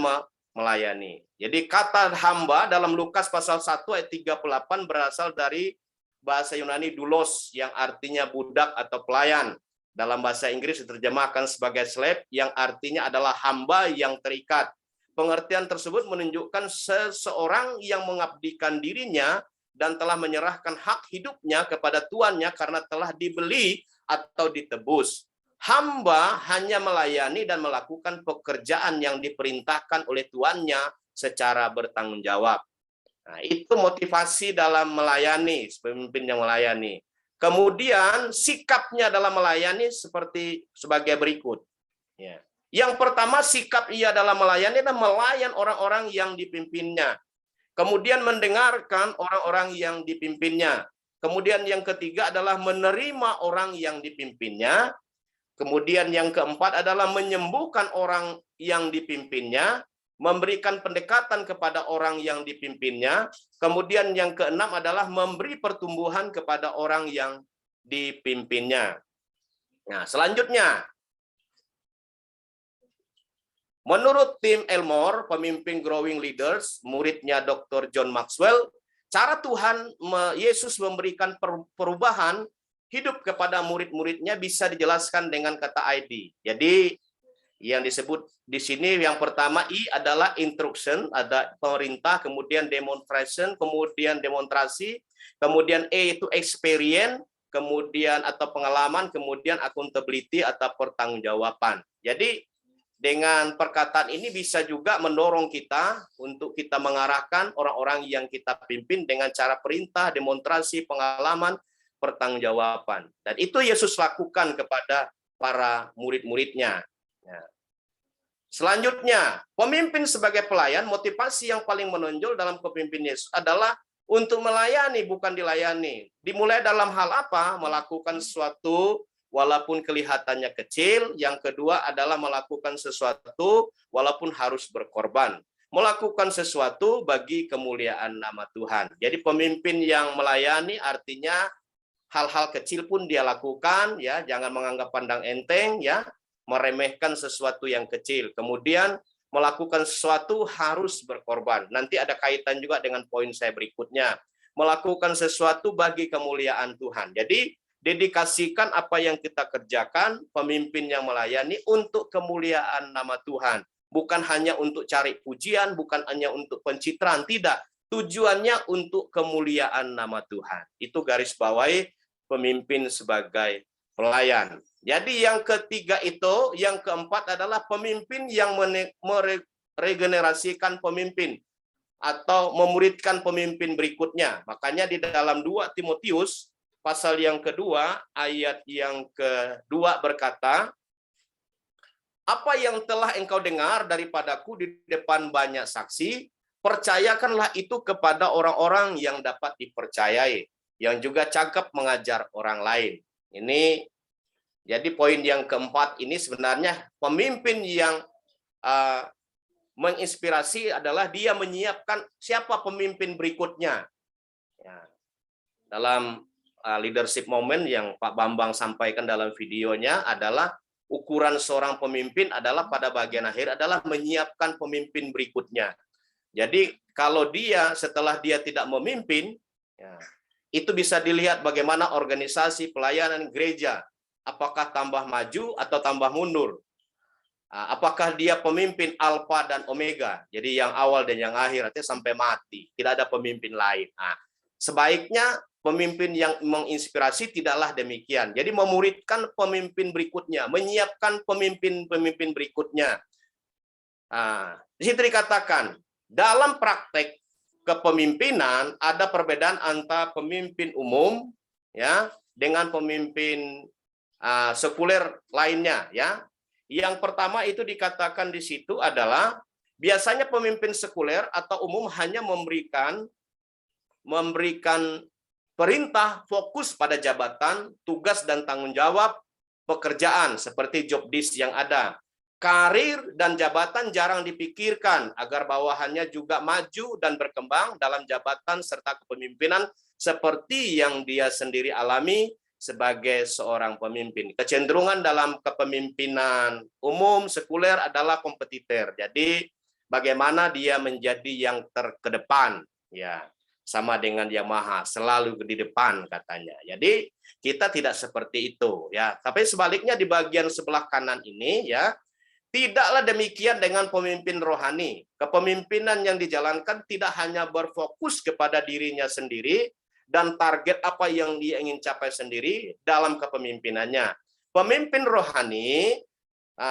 melayani. Jadi kata hamba dalam Lukas pasal 1 ayat 38 berasal dari bahasa Yunani doulos yang artinya budak atau pelayan. Dalam bahasa Inggris diterjemahkan sebagai slave yang artinya adalah hamba yang terikat. Pengertian tersebut menunjukkan seseorang yang mengabdikan dirinya dan telah menyerahkan hak hidupnya kepada tuannya karena telah dibeli atau ditebus. Hamba hanya melayani dan melakukan pekerjaan yang diperintahkan oleh tuannya secara bertanggung jawab. Nah, itu motivasi dalam melayani, pemimpin yang melayani. Kemudian sikapnya dalam melayani sebagai berikut. Ya. Yang pertama, sikap ia dalam melayani adalah melayan orang-orang yang dipimpinnya. Kemudian mendengarkan orang-orang yang dipimpinnya. Kemudian yang ketiga adalah menerima orang yang dipimpinnya. Kemudian yang keempat adalah menyembuhkan orang yang dipimpinnya, memberikan pendekatan kepada orang yang dipimpinnya. Kemudian yang keenam adalah memberi pertumbuhan kepada orang yang dipimpinnya. Nah, selanjutnya, menurut Tim Elmore, pemimpin Growing Leaders, muridnya Dr. John Maxwell, cara Tuhan Yesus memberikan perubahan hidup kepada murid-muridnya bisa dijelaskan dengan kata ID. Jadi yang disebut di sini yang pertama I adalah instruction, ada perintah, kemudian demonstration, kemudian demonstrasi, kemudian E itu experience, kemudian atau pengalaman, kemudian accountability atau pertanggungjawaban. Jadi dengan perkataan ini bisa juga mendorong kita untuk kita mengarahkan orang-orang yang kita pimpin dengan cara perintah, demonstrasi, pengalaman, pertanggungjawaban. Dan itu Yesus lakukan kepada para murid-muridnya. Ya. Selanjutnya, pemimpin sebagai pelayan, motivasi yang paling menonjol dalam kepemimpinan Yesus adalah untuk melayani, bukan dilayani. Dimulai dalam hal apa? Melakukan sesuatu walaupun kelihatannya kecil. Yang kedua adalah melakukan sesuatu walaupun harus berkorban. Melakukan sesuatu bagi kemuliaan nama Tuhan. Jadi pemimpin yang melayani artinya hal-hal kecil pun dia lakukan, ya, jangan menganggap pandang enteng, ya, meremehkan sesuatu yang kecil. Kemudian melakukan sesuatu harus berkorban. Nanti ada kaitan juga dengan poin saya berikutnya. Melakukan sesuatu bagi kemuliaan Tuhan. Jadi dedikasikan apa yang kita kerjakan, pemimpin yang melayani untuk kemuliaan nama Tuhan. Bukan hanya untuk cari pujian, bukan hanya untuk pencitraan, tidak. Tujuannya untuk kemuliaan nama Tuhan. Itu garis bawahi pemimpin sebagai pelayan. Jadi yang ketiga itu, yang keempat adalah pemimpin yang meregenerasikan pemimpin atau memuridkan pemimpin berikutnya. Makanya di dalam 2 Timotius pasal yang kedua, ayat yang kedua berkata, apa yang telah engkau dengar daripadaku di depan banyak saksi, percayakanlah itu kepada orang-orang yang dapat dipercayai, yang juga cakap mengajar orang lain. Ini jadi poin yang keempat ini sebenarnya pemimpin yang menginspirasi adalah dia menyiapkan siapa pemimpin berikutnya. Ya. Dalam leadership moment yang Pak Bambang sampaikan dalam videonya adalah ukuran seorang pemimpin adalah pada bagian akhir adalah menyiapkan pemimpin berikutnya. Jadi kalau dia setelah dia tidak memimpin, ya, itu bisa dilihat bagaimana organisasi pelayanan gereja, apakah tambah maju atau tambah mundur. Apakah dia pemimpin alfa dan omega, jadi yang awal dan yang akhir, artinya sampai mati, tidak ada pemimpin lain. Sebaiknya pemimpin yang menginspirasi tidaklah demikian. Jadi memuridkan pemimpin berikutnya, menyiapkan pemimpin-pemimpin berikutnya. Di situ dikatakan, dalam praktek kepemimpinan ada perbedaan antara pemimpin umum, ya, dengan pemimpin sekuler lainnya, ya. Yang pertama itu dikatakan di situ adalah biasanya pemimpin sekuler atau umum hanya memberikan perintah fokus pada jabatan, tugas dan tanggung jawab pekerjaan seperti job desk yang ada. Karir dan jabatan jarang dipikirkan agar bawahannya juga maju dan berkembang dalam jabatan serta kepemimpinan seperti yang dia sendiri alami sebagai seorang pemimpin. Kecenderungan dalam kepemimpinan umum sekuler adalah kompetitor. Jadi bagaimana dia menjadi yang terkedepan, ya. Sama dengan Yamaha, selalu di depan katanya. Jadi kita tidak seperti itu, ya. Tapi sebaliknya di bagian sebelah kanan ini, ya, tidaklah demikian dengan pemimpin rohani. Kepemimpinan yang dijalankan tidak hanya berfokus kepada dirinya sendiri dan target apa yang dia ingin capai sendiri dalam kepemimpinannya. pemimpin rohani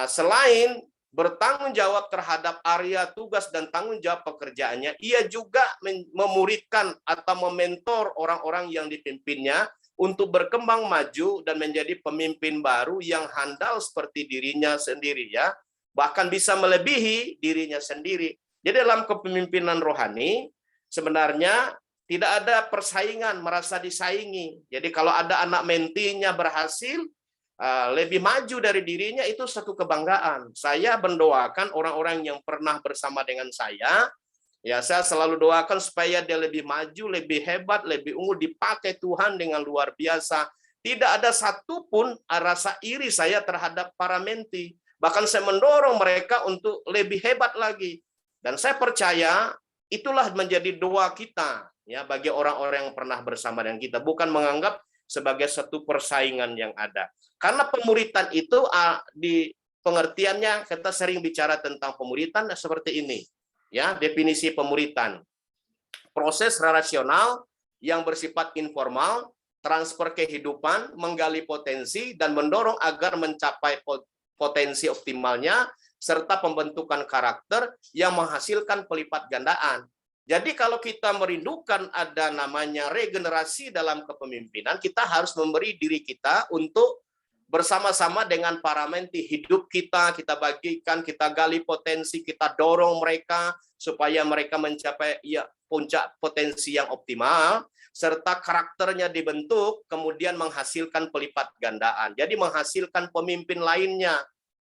selain bertanggung jawab terhadap area tugas dan tanggung jawab pekerjaannya, ia juga memuridkan atau mementor orang-orang yang dipimpinnya untuk berkembang maju dan menjadi pemimpin baru yang handal seperti dirinya sendiri, ya. Bahkan bisa melebihi dirinya sendiri. Jadi dalam kepemimpinan rohani sebenarnya tidak ada persaingan, merasa disaingi. Jadi kalau ada anak mentinya berhasil lebih maju dari dirinya, itu satu kebanggaan. Saya mendoakan orang-orang yang pernah bersama dengan saya, ya, saya selalu doakan supaya dia lebih maju, lebih hebat, lebih unggul, dipakai Tuhan dengan luar biasa. Tidak ada satupun rasa iri saya terhadap para menti. Bahkan saya mendorong mereka untuk lebih hebat lagi. Dan saya percaya itulah menjadi doa kita, ya, bagi orang-orang yang pernah bersama dengan kita, bukan menganggap sebagai satu persaingan yang ada. Karena pemuritan itu di pengertiannya kita sering bicara tentang pemuritan seperti ini. Ya, definisi pemuritan. Proses relasional yang bersifat informal, transfer kehidupan, menggali potensi dan mendorong agar mencapai potensi optimalnya serta pembentukan karakter yang menghasilkan pelipat gandaan. Jadi kalau kita merindukan ada namanya regenerasi dalam kepemimpinan, kita harus memberi diri kita untuk bersama-sama dengan para menti hidup kita bagikan, kita gali potensi, kita dorong mereka supaya mereka mencapai puncak potensi yang optimal, serta karakternya dibentuk, kemudian menghasilkan pelipat gandaan. Jadi menghasilkan pemimpin lainnya,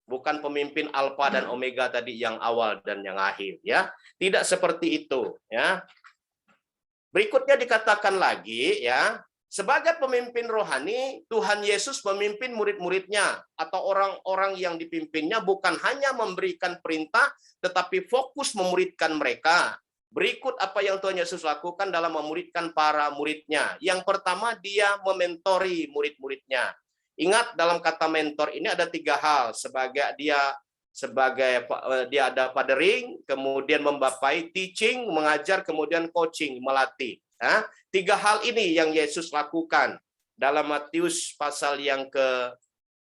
bukan pemimpin alfa dan omega tadi yang awal dan yang akhir, ya. Tidak seperti itu, ya. Berikutnya dikatakan lagi, ya, sebagai pemimpin rohani, Tuhan Yesus memimpin murid-muridnya atau orang-orang yang dipimpinnya bukan hanya memberikan perintah, tetapi fokus memuridkan mereka. Berikut apa yang Tuhan Yesus lakukan dalam memuridkan para muridnya. Yang pertama, dia mementori murid-muridnya. Ingat, dalam kata mentor ini ada 3 hal. Dia ada fathering, kemudian membapai, teaching, mengajar, kemudian coaching, melatih. 3 hal ini yang Yesus lakukan dalam Matius pasal yang ke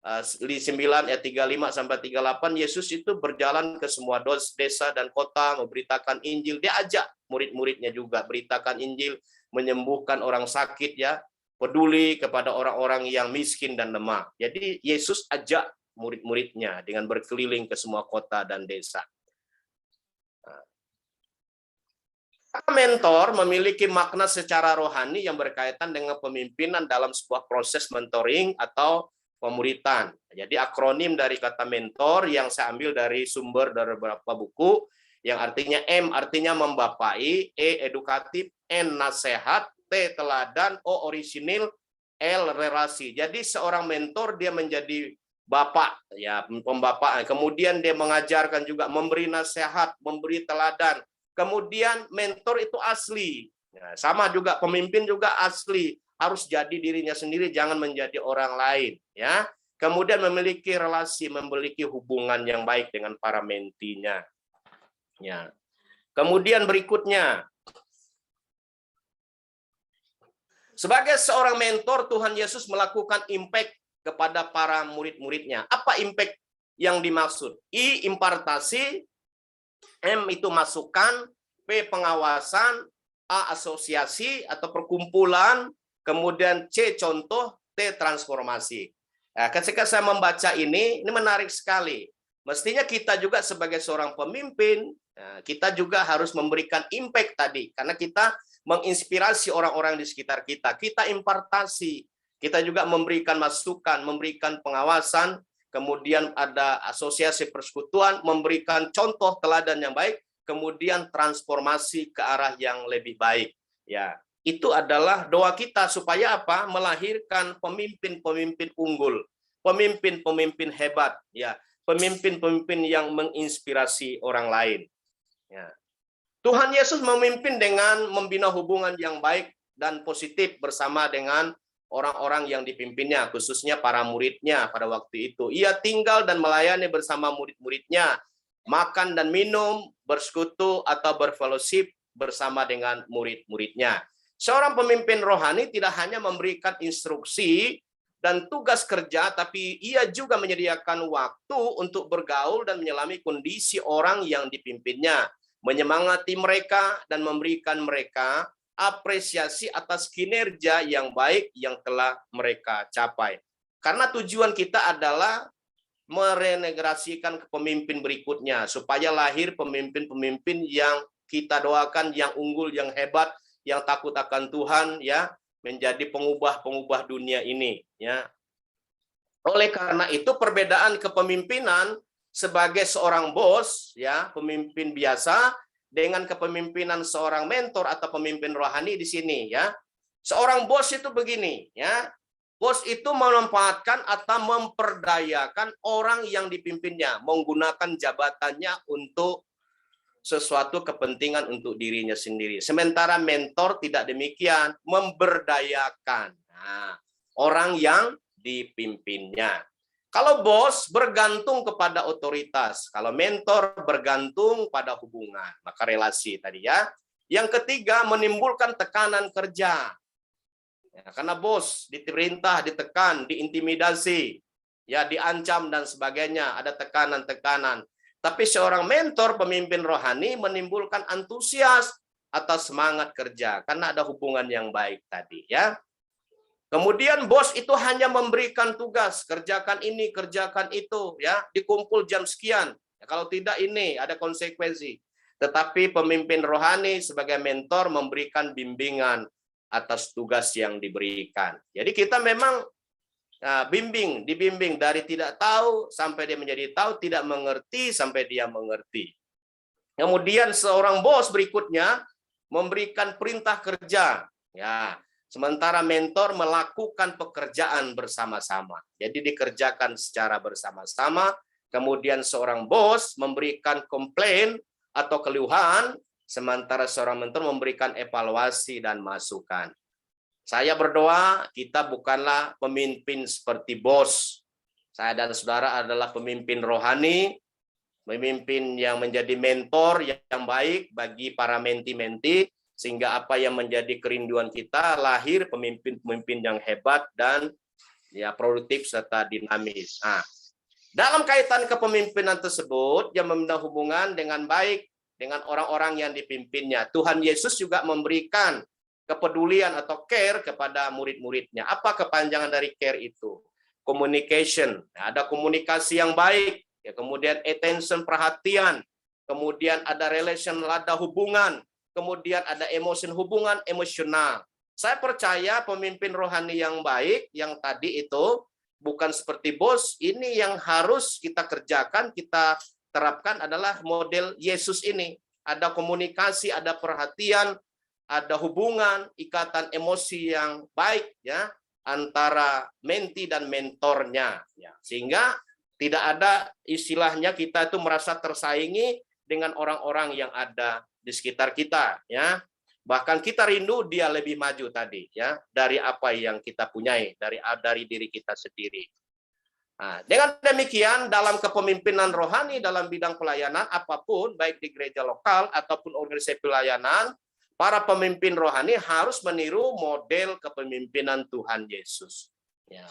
9 ayat 35 sampai 38. Yesus itu berjalan ke semua desa dan kota memberitakan Injil. Dia ajak murid-muridnya juga beritakan Injil, menyembuhkan orang sakit, ya, peduli kepada orang-orang yang miskin dan lemah. Jadi Yesus ajak murid-muridnya dengan berkeliling ke semua kota dan desa. Mentor memiliki makna secara rohani yang berkaitan dengan pemimpinan dalam sebuah proses mentoring atau pemuritan. Jadi akronim dari kata mentor yang saya ambil dari sumber dari beberapa buku, yang artinya M artinya membapai, E edukatif, N nasihat, T teladan, O orisinil, L relasi. Jadi seorang mentor dia menjadi bapak, ya, pembapak. Kemudian dia mengajarkan juga, memberi nasihat, memberi teladan. Kemudian mentor itu asli. Ya, sama juga pemimpin juga asli, harus jadi dirinya sendiri, jangan menjadi orang lain, ya. Kemudian memiliki relasi, memiliki hubungan yang baik dengan para mentinya. Ya. Kemudian berikutnya, sebagai seorang mentor, Tuhan Yesus melakukan impact kepada para murid-muridnya. Apa impact yang dimaksud? I, impartasi, M itu masukan, P pengawasan, A asosiasi atau perkumpulan, kemudian C contoh, T transformasi. Nah, ketika saya membaca ini menarik sekali. Mestinya kita juga sebagai seorang pemimpin, kita juga harus memberikan impact tadi, karena kita menginspirasi orang-orang di sekitar kita. Kita impartasi, kita juga memberikan masukan, memberikan pengawasan, kemudian ada asosiasi persekutuan, memberikan contoh teladan yang baik, kemudian transformasi ke arah yang lebih baik. Ya, itu adalah doa kita supaya apa? Melahirkan pemimpin-pemimpin unggul, pemimpin-pemimpin hebat, ya, pemimpin-pemimpin yang menginspirasi orang lain. Ya. Tuhan Yesus memimpin dengan membina hubungan yang baik dan positif bersama dengan orang-orang yang dipimpinnya, khususnya para muridnya pada waktu itu. Ia tinggal dan melayani bersama murid-muridnya, makan dan minum, bersekutu atau berfellowship bersama dengan murid-muridnya. Seorang pemimpin rohani tidak hanya memberikan instruksi dan tugas kerja, tapi ia juga menyediakan waktu untuk bergaul dan menyelami kondisi orang yang dipimpinnya, menyemangati mereka dan memberikan mereka apresiasi atas kinerja yang baik yang telah mereka capai. Karena tujuan kita adalah meregenerasikan ke pemimpin berikutnya, supaya lahir pemimpin-pemimpin yang kita doakan, yang unggul, yang hebat, yang takut akan Tuhan, ya, menjadi pengubah-pengubah dunia ini, ya. Oleh karena itu perbedaan kepemimpinan sebagai seorang bos, ya, pemimpin biasa dengan kepemimpinan seorang mentor atau pemimpin rohani di sini, ya. Seorang bos itu begini, ya. Bos itu memanfaatkan atau memperdayakan orang yang dipimpinnya, menggunakan jabatannya untuk sesuatu kepentingan untuk dirinya sendiri. Sementara mentor tidak demikian, memberdayakan orang yang dipimpinnya. Kalau bos bergantung kepada otoritas, kalau mentor bergantung pada hubungan, maka relasi tadi, ya. Yang ketiga, menimbulkan tekanan kerja. Ya, karena bos diperintah, ditekan, diintimidasi, ya, diancam dan sebagainya, ada tekanan-tekanan. Tapi seorang mentor, pemimpin rohani menimbulkan antusias atas semangat kerja karena ada hubungan yang baik tadi, ya. Kemudian bos itu hanya memberikan tugas, kerjakan ini, kerjakan itu, ya, dikumpul jam sekian. Ya, kalau tidak ini ada konsekuensi. Tetapi pemimpin rohani sebagai mentor memberikan bimbingan atas tugas yang diberikan. Jadi kita memang dibimbing dari tidak tahu sampai dia menjadi tahu, tidak mengerti sampai dia mengerti. Kemudian seorang bos berikutnya memberikan perintah kerja, ya. Sementara mentor melakukan pekerjaan bersama-sama. Jadi dikerjakan secara bersama-sama. Kemudian seorang bos memberikan komplain atau keluhan, sementara seorang mentor memberikan evaluasi dan masukan. Saya berdoa kita bukanlah pemimpin seperti bos. Saya dan saudara adalah pemimpin rohani, pemimpin yang menjadi mentor yang baik bagi para menti-menti, sehingga apa yang menjadi kerinduan kita lahir pemimpin-pemimpin yang hebat dan ya produktif serta dinamis. Dalam kaitan kepemimpinan tersebut, yang membina hubungan dengan baik dengan orang-orang yang dipimpinnya. Tuhan Yesus juga memberikan kepedulian atau care kepada murid-muridnya. Apa kepanjangan dari care itu? Communication, ada komunikasi yang baik, ya, kemudian attention, perhatian, kemudian ada relation, ada hubungan, kemudian ada emotion, hubungan emosional. Saya percaya pemimpin rohani yang baik, yang tadi itu bukan seperti bos, ini yang harus kita kerjakan, kita terapkan adalah model Yesus ini. Ada komunikasi, ada perhatian, ada hubungan, ikatan emosi yang baik, ya, antara menti dan mentornya, ya. Sehingga tidak ada istilahnya kita itu merasa tersaingi dengan orang-orang yang ada di sekitar kita, ya. Bahkan kita rindu dia lebih maju tadi, ya, dari apa yang kita punyai, dari diri kita sendiri. Nah, dengan demikian dalam kepemimpinan rohani dalam bidang pelayanan apapun, baik di gereja lokal ataupun organisasi pelayanan, para pemimpin rohani harus meniru model kepemimpinan Tuhan Yesus. Ya.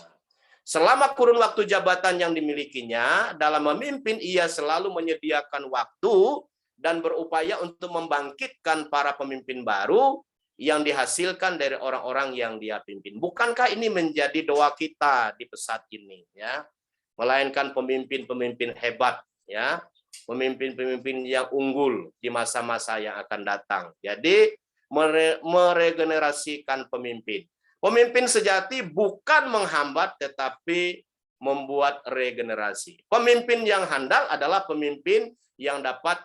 Selama kurun waktu jabatan yang dimilikinya, dalam memimpin ia selalu menyediakan waktu dan berupaya untuk membangkitkan para pemimpin baru yang dihasilkan dari orang-orang yang dia pimpin. Bukankah ini menjadi doa kita di pesat ini, ya? Melainkan pemimpin-pemimpin hebat, ya. Pemimpin-pemimpin yang unggul di masa-masa yang akan datang. Jadi meregenerasikan pemimpin. Pemimpin sejati bukan menghambat tetapi membuat regenerasi. Pemimpin yang handal adalah pemimpin yang dapat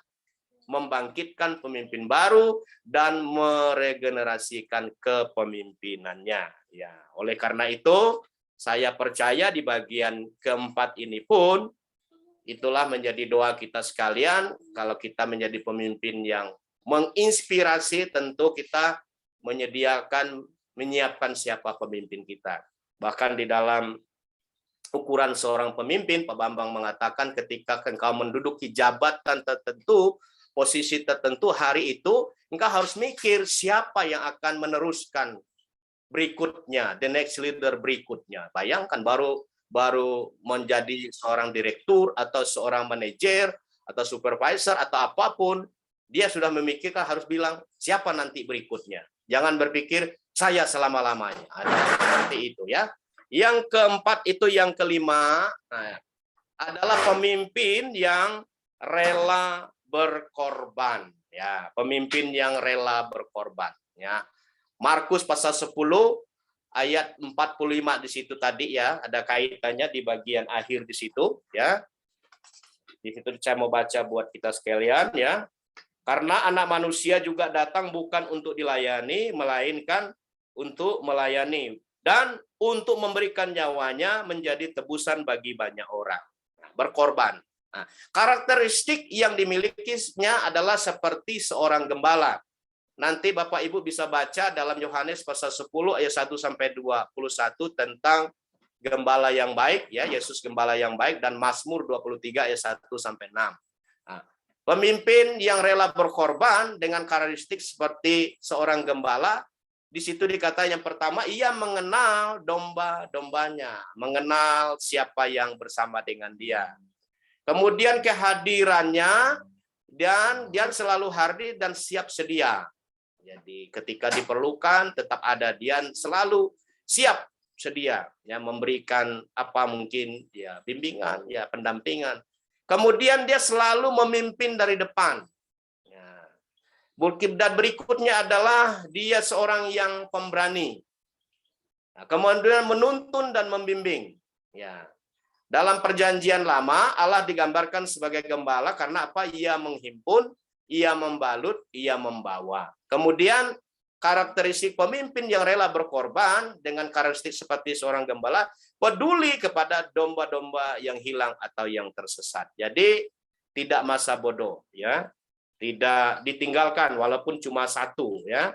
membangkitkan pemimpin baru dan meregenerasikan kepemimpinannya. Ya, oleh karena itu saya percaya di bagian keempat ini pun itulah menjadi doa kita sekalian. Kalau kita menjadi pemimpin yang menginspirasi, tentu kita menyiapkan siapa pemimpin kita. Bahkan di dalam ukuran seorang pemimpin, Pak Bambang mengatakan ketika engkau menduduki jabatan tertentu, posisi tertentu hari itu, engkau harus mikir siapa yang akan meneruskan berikutnya, the next leader berikutnya. Bayangkan baru menjadi seorang direktur atau seorang manajer atau supervisor atau apapun, dia sudah memikirkan harus bilang siapa nanti berikutnya. Jangan berpikir saya selama-lamanya. Ada seperti itu ya. Yang keempat itu yang kelima, adalah pemimpin yang rela berkorban. Ya, pemimpin yang rela berkorban. Ya, Markus pasal 10 ayat 45 di situ tadi ya, ada kaitannya di bagian akhir di situ ya. Di situ saya mau baca buat kita sekalian ya. Karena anak manusia juga datang bukan untuk dilayani, melainkan untuk melayani dan untuk memberikan nyawanya menjadi tebusan bagi banyak orang. Berkorban. Nah, karakteristik yang dimilikinya adalah seperti seorang gembala. Nanti Bapak Ibu bisa baca dalam Yohanes pasal 10 ayat 1 sampai 21 tentang gembala yang baik ya, Yesus gembala yang baik, dan Mazmur 23 ayat 1 sampai 6. Nah, pemimpin yang rela berkorban dengan karakteristik seperti seorang gembala, di situ dikatakan yang pertama ia mengenal domba-dombanya, mengenal siapa yang bersama dengan dia. Kemudian kehadirannya, dan dia selalu hadir dan siap sedia. Jadi ketika diperlukan tetap ada, dia selalu siap sedia ya, memberikan apa mungkin ya, bimbingan ya, pendampingan. Kemudian dia selalu memimpin dari depan. Ya. Dan berikutnya adalah dia seorang yang pemberani. Nah, kemudian menuntun dan membimbing. Ya. Dalam perjanjian lama, Allah digambarkan sebagai gembala karena apa? Ia menghimpun, ia membalut, ia membawa. Kemudian karakteristik pemimpin yang rela berkorban dengan karakteristik seperti seorang gembala, peduli kepada domba-domba yang hilang atau yang tersesat. Jadi tidak masa bodoh ya. Tidak ditinggalkan walaupun cuma satu ya.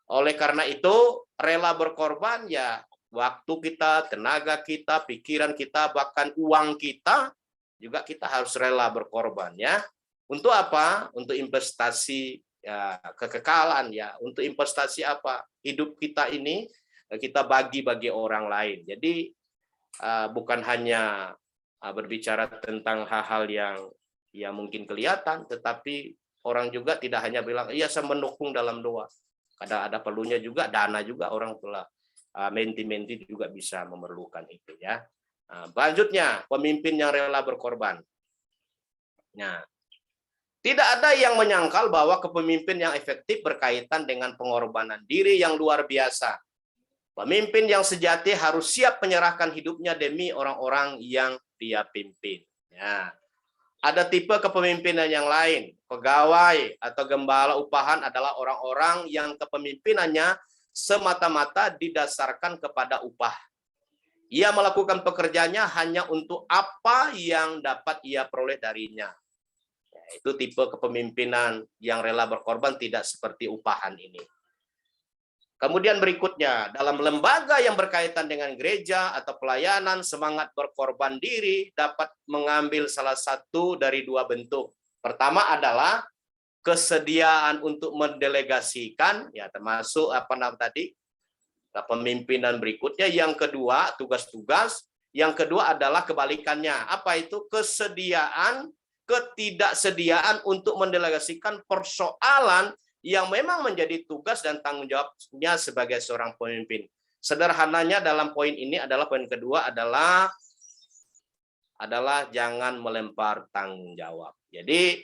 Oleh karena itu rela berkorban ya, waktu kita, tenaga kita, pikiran kita, bahkan uang kita juga kita harus rela berkorban ya. Untuk apa? Untuk investasi ya, kekekalan ya. Untuk investasi apa? Hidup kita ini kita bagi orang lain. Jadi bukan hanya berbicara tentang hal-hal yang mungkin kelihatan, tetapi orang juga tidak hanya bilang iya saya mendukung dalam doa. Kadang ada perlunya juga dana juga, orang telah menti-menti juga bisa memerlukan itu ya. Selanjutnya pemimpin yang rela berkorban. Nah, tidak ada yang menyangkal bahwa kepemimpinan yang efektif berkaitan dengan pengorbanan diri yang luar biasa. Pemimpin yang sejati harus siap menyerahkan hidupnya demi orang-orang yang dia pimpin. Ya. Ada tipe kepemimpinan yang lain. Pegawai atau gembala upahan adalah orang-orang yang kepemimpinannya semata-mata didasarkan kepada upah. Ia melakukan pekerjaannya hanya untuk apa yang dapat ia peroleh darinya. Itu tipe kepemimpinan yang rela berkorban, tidak seperti upahan ini. Kemudian berikutnya, dalam lembaga yang berkaitan dengan gereja atau pelayanan, semangat berkorban diri dapat mengambil salah satu dari dua bentuk. Pertama adalah kesediaan untuk mendelegasikan, ya termasuk kepemimpinan berikutnya. Yang kedua, tugas-tugas. Yang kedua adalah kebalikannya. Apa itu? Ketidaksediaan untuk mendelegasikan persoalan yang memang menjadi tugas dan tanggung jawabnya sebagai seorang pemimpin. Sederhananya dalam poin ini adalah poin kedua adalah jangan melempar tanggung jawab. Jadi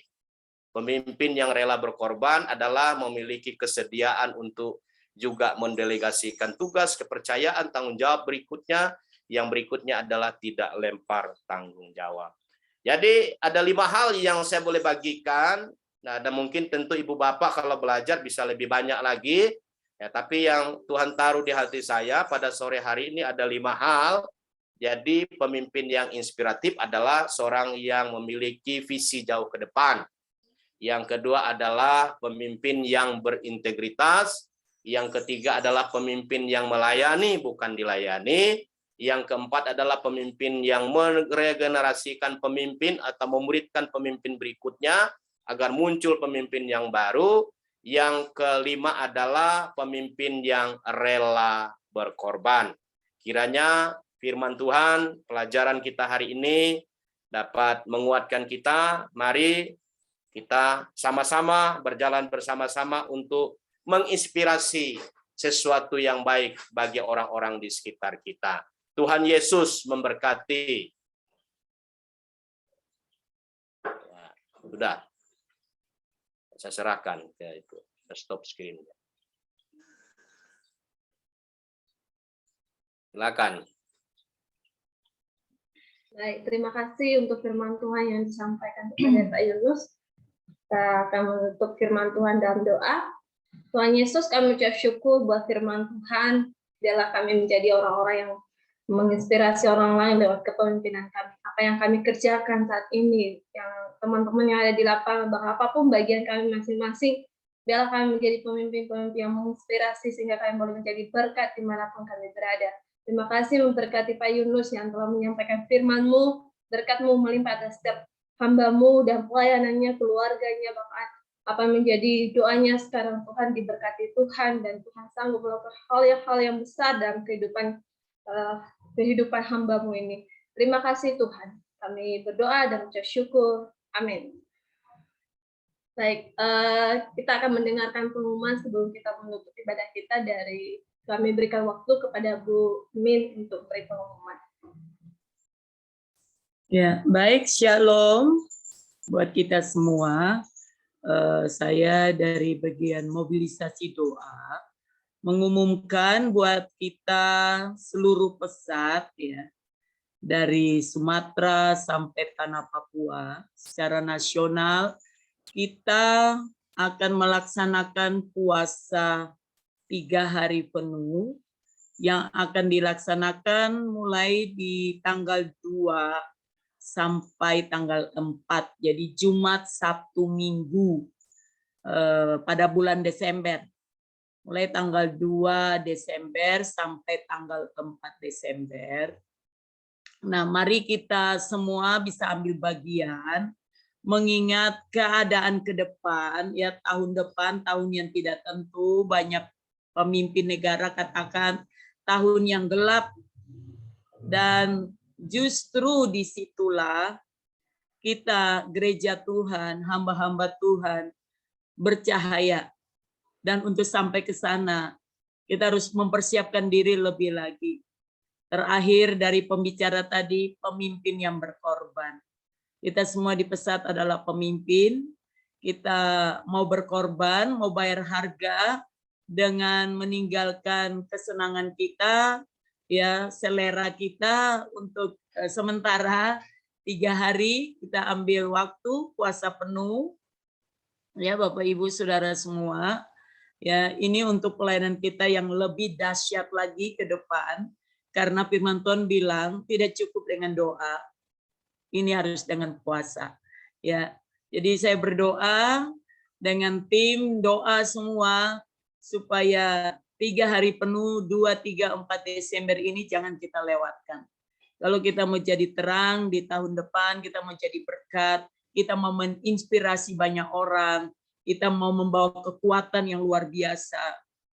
pemimpin yang rela berkorban adalah memiliki kesediaan untuk juga mendelegasikan tugas, kepercayaan, tanggung jawab berikutnya. Yang berikutnya adalah tidak lempar tanggung jawab. Jadi ada 5 hal yang saya boleh bagikan. Nah, dan mungkin tentu ibu bapak kalau belajar bisa lebih banyak lagi. Ya, tapi yang Tuhan taruh di hati saya pada sore hari ini ada 5 hal. Jadi pemimpin yang inspiratif adalah seorang yang memiliki visi jauh ke depan. Yang kedua adalah pemimpin yang berintegritas. Yang ketiga adalah pemimpin yang melayani, bukan dilayani. Yang keempat adalah pemimpin yang meregenerasikan pemimpin atau memuridkan pemimpin berikutnya agar muncul pemimpin yang baru. Yang kelima adalah pemimpin yang rela berkorban. Kiranya firman Tuhan, pelajaran kita hari ini dapat menguatkan kita. Mari kita sama-sama berjalan bersama-sama untuk menginspirasi sesuatu yang baik bagi orang-orang di sekitar kita. Tuhan Yesus memberkati. Sudah. Saya serahkan ke itu. Stop screen. Silakan. Baik, terima kasih untuk firman Tuhan yang disampaikan kepada Pak Yunus. Kita akan menutup firman Tuhan dalam doa. Tuhan Yesus, kami ucap syukur buat firman Tuhan. Biarlah kami menjadi orang-orang yang menginspirasi orang lain lewat kepemimpinan kami. Apa yang kami kerjakan saat ini, yang teman-teman yang ada di lapangan, bahwa apapun bagian kami masing-masing, biarlah kami menjadi pemimpin-pemimpin yang menginspirasi sehingga kami boleh menjadi berkat dimanapun kami berada. Terima kasih memberkati Pak Yunus yang telah menyampaikan firman-Mu, berkat-Mu melimpah atas setiap hamba-Mu dan pelayanannya, keluarganya, bahkan apa menjadi doanya sekarang. Tuhan diberkati Tuhan, dan Tuhan sanggup melakukan hal yang besar dalam kehidupan hamba-Mu ini. Terima kasih Tuhan. Kami berdoa dan ucap syukur. Amin. Baik, kita akan mendengarkan pengumuman sebelum kita menutup ibadah kita. Dari kami berikan waktu kepada Bu Min untuk beri pengumuman. Ya, baik, shalom buat kita semua. Saya dari bagian mobilisasi doa mengumumkan buat kita seluruh pesat ya, dari Sumatera sampai tanah Papua secara nasional kita akan melaksanakan puasa 3 hari penuh yang akan dilaksanakan mulai di tanggal 2 sampai tanggal 4. Jadi Jumat, Sabtu, Minggu pada bulan Desember. Mulai tanggal 2 Desember sampai tanggal 4 Desember. Nah, mari kita semua bisa ambil bagian mengingat keadaan ke depan, ya tahun depan, tahun yang tidak tentu, banyak pemimpin negara katakan tahun yang gelap, dan justru disitulah kita gereja Tuhan, hamba-hamba Tuhan bercahaya. Dan untuk sampai ke sana, kita harus mempersiapkan diri lebih lagi. Terakhir dari pembicara tadi, pemimpin yang berkorban. Kita semua di pesat adalah pemimpin, kita mau berkorban, mau bayar harga, dengan meninggalkan kesenangan kita, ya selera kita untuk sementara 3 hari kita ambil waktu puasa penuh, ya Bapak Ibu Saudara semua, ya ini untuk pelayanan kita yang lebih dahsyat lagi ke depan, karena firman Tuhan bilang tidak cukup dengan doa, ini harus dengan puasa, ya. Jadi saya berdoa dengan tim doa semua, supaya 3 hari penuh, 2, 3, 4 Desember ini jangan kita lewatkan. Kalau kita mau jadi terang di tahun depan, kita mau jadi berkat, kita mau menginspirasi banyak orang, kita mau membawa kekuatan yang luar biasa.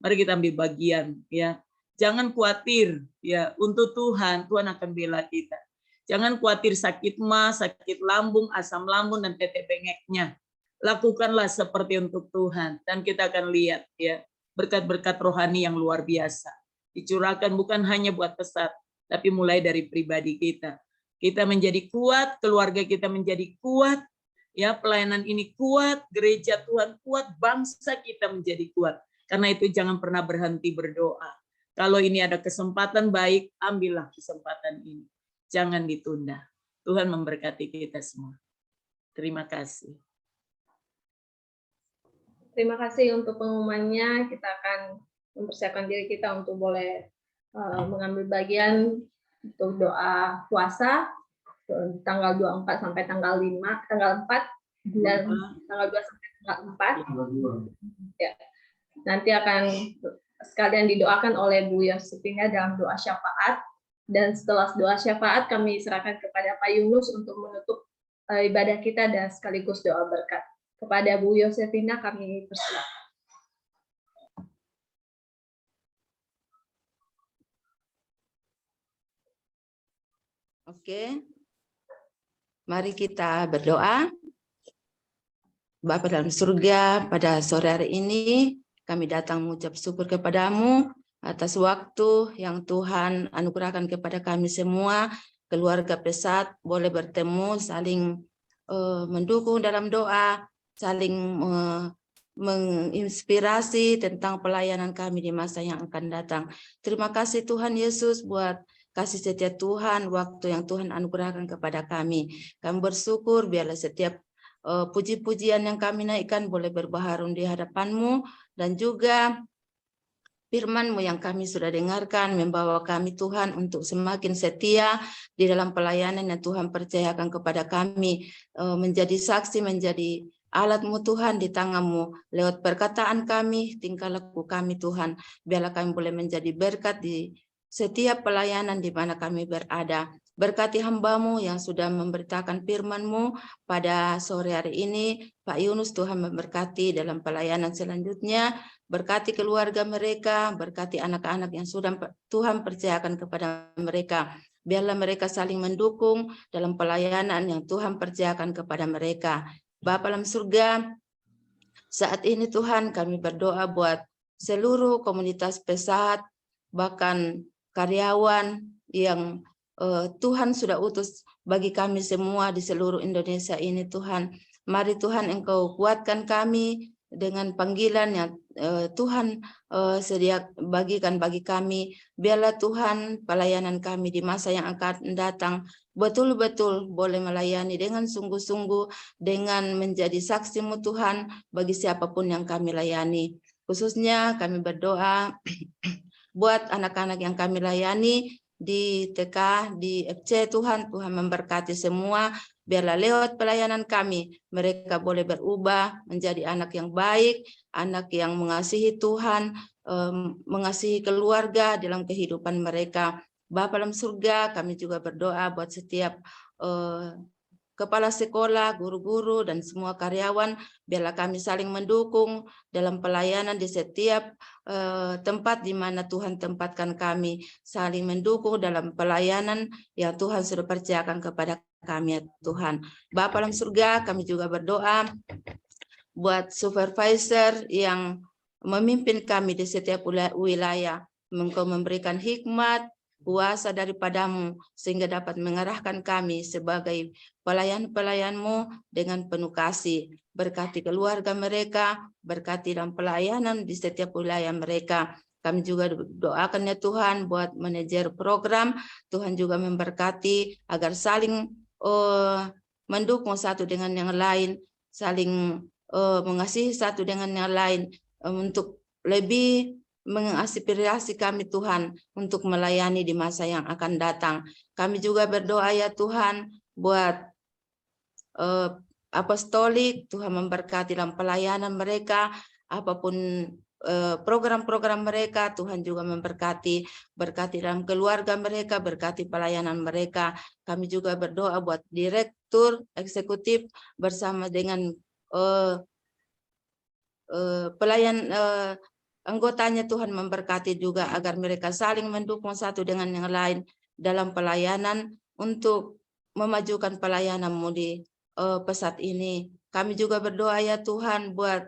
Mari kita ambil bagian, ya. Jangan khawatir, ya, untuk Tuhan, Tuhan akan bela kita. Jangan khawatir sakit mah, sakit lambung, asam lambung, dan tetek bengeknya. Lakukanlah seperti untuk Tuhan, dan kita akan lihat, ya, berkat-berkat rohani yang luar biasa dicurahkan bukan hanya buat pesat, tapi mulai dari pribadi kita. Kita menjadi kuat, keluarga kita menjadi kuat, ya pelayanan ini kuat, gereja Tuhan kuat, bangsa kita menjadi kuat. Karena itu jangan pernah berhenti berdoa. Kalau ini ada kesempatan baik, ambillah kesempatan ini. Jangan ditunda. Tuhan memberkati kita semua. Terima kasih. Terima kasih untuk pengumumannya. Kita akan mempersiapkan diri kita untuk boleh mengambil bagian untuk doa puasa tanggal 24 sampai tanggal 5, tanggal 4 dan tanggal 2 sampai tanggal 4. Ya. Nanti akan sekalian didoakan oleh Bu Yosefina dalam doa syafaat, dan setelah doa syafaat kami serahkan kepada Pak Yunus untuk menutup ibadah kita dan sekaligus doa berkat. Kepada Bu Yosefina kami persilakan. Oke. Mari kita berdoa. Bapa dalam surga, pada sore hari ini kami datang mengucap syukur kepadamu atas waktu yang Tuhan anugerahkan kepada kami semua, keluarga Pesat boleh bertemu, saling mendukung dalam doa, saling menginspirasi tentang pelayanan kami di masa yang akan datang. Terima kasih Tuhan Yesus buat kasih setia Tuhan, waktu yang Tuhan anugerahkan kepada kami. Kami bersyukur biarlah setiap puji-pujian yang kami naikkan boleh berbaharum di hadapan-Mu, dan juga firman-Mu yang kami sudah dengarkan membawa kami Tuhan untuk semakin setia di dalam pelayanan yang Tuhan percayakan kepada kami, menjadi saksi, menjadi alat-Mu Tuhan di tangan-Mu lewat perkataan kami, tingkah laku kami Tuhan. Biarlah kami boleh menjadi berkat di setiap pelayanan di mana kami berada. Berkati hamba-Mu yang sudah memberitakan firman-Mu pada sore hari ini. Pak Yunus, Tuhan memberkati dalam pelayanan selanjutnya. Berkati keluarga mereka, berkati anak-anak yang sudah Tuhan percayakan kepada mereka. Biarlah mereka saling mendukung dalam pelayanan yang Tuhan percayakan kepada mereka. Bapa dalam surga, saat ini Tuhan kami berdoa buat seluruh komunitas Pesat, bahkan karyawan yang Tuhan sudah utus bagi kami semua di seluruh Indonesia ini Tuhan. Mari Tuhan Engkau kuatkan kami dengan panggilan yang Tuhan bagikan bagi kami. Biarlah Tuhan pelayanan kami di masa yang akan datang betul-betul boleh melayani dengan sungguh-sungguh, dengan menjadi saksi-Mu Tuhan bagi siapapun yang kami layani. Khususnya kami berdoa buat anak-anak yang kami layani di TK, di FC Tuhan, Tuhan memberkati semua. Biarlah lewat pelayanan kami, mereka boleh berubah menjadi anak yang baik, anak yang mengasihi Tuhan, mengasihi keluarga dalam kehidupan mereka. Bapa dalam surga, kami juga berdoa buat setiap kepala sekolah, guru-guru, dan semua karyawan. Biarlah kami saling mendukung dalam pelayanan di setiap tempat di mana Tuhan tempatkan kami. Saling mendukung dalam pelayanan yang Tuhan sudah percayakan kepada kami, ya Tuhan. Bapa dalam surga, kami juga berdoa buat supervisor yang memimpin kami di setiap wilayah. Engkau memberikan hikmat, kuasa daripada-Mu sehingga dapat mengarahkan kami sebagai pelayan-pelayan-Mu dengan penuh kasih. Berkati keluarga mereka, berkati dalam pelayanan di setiap wilayah mereka. Kami juga doakan ya Tuhan buat manajer program, Tuhan juga memberkati agar saling mendukung satu dengan yang lain, saling mengasihi satu dengan yang lain, untuk lebih mengaspirasi kami Tuhan untuk melayani di masa yang akan datang. Kami juga berdoa ya Tuhan buat apostolik, Tuhan memberkati dalam pelayanan mereka, apapun program-program mereka, Tuhan juga memberkati, berkati dalam keluarga mereka, berkati pelayanan mereka. Kami juga berdoa buat direktur eksekutif bersama dengan anggotanya, Tuhan memberkati juga agar mereka saling mendukung satu dengan yang lain dalam pelayanan untuk memajukan pelayanan-Mu di Pesat ini. Kami juga berdoa ya Tuhan buat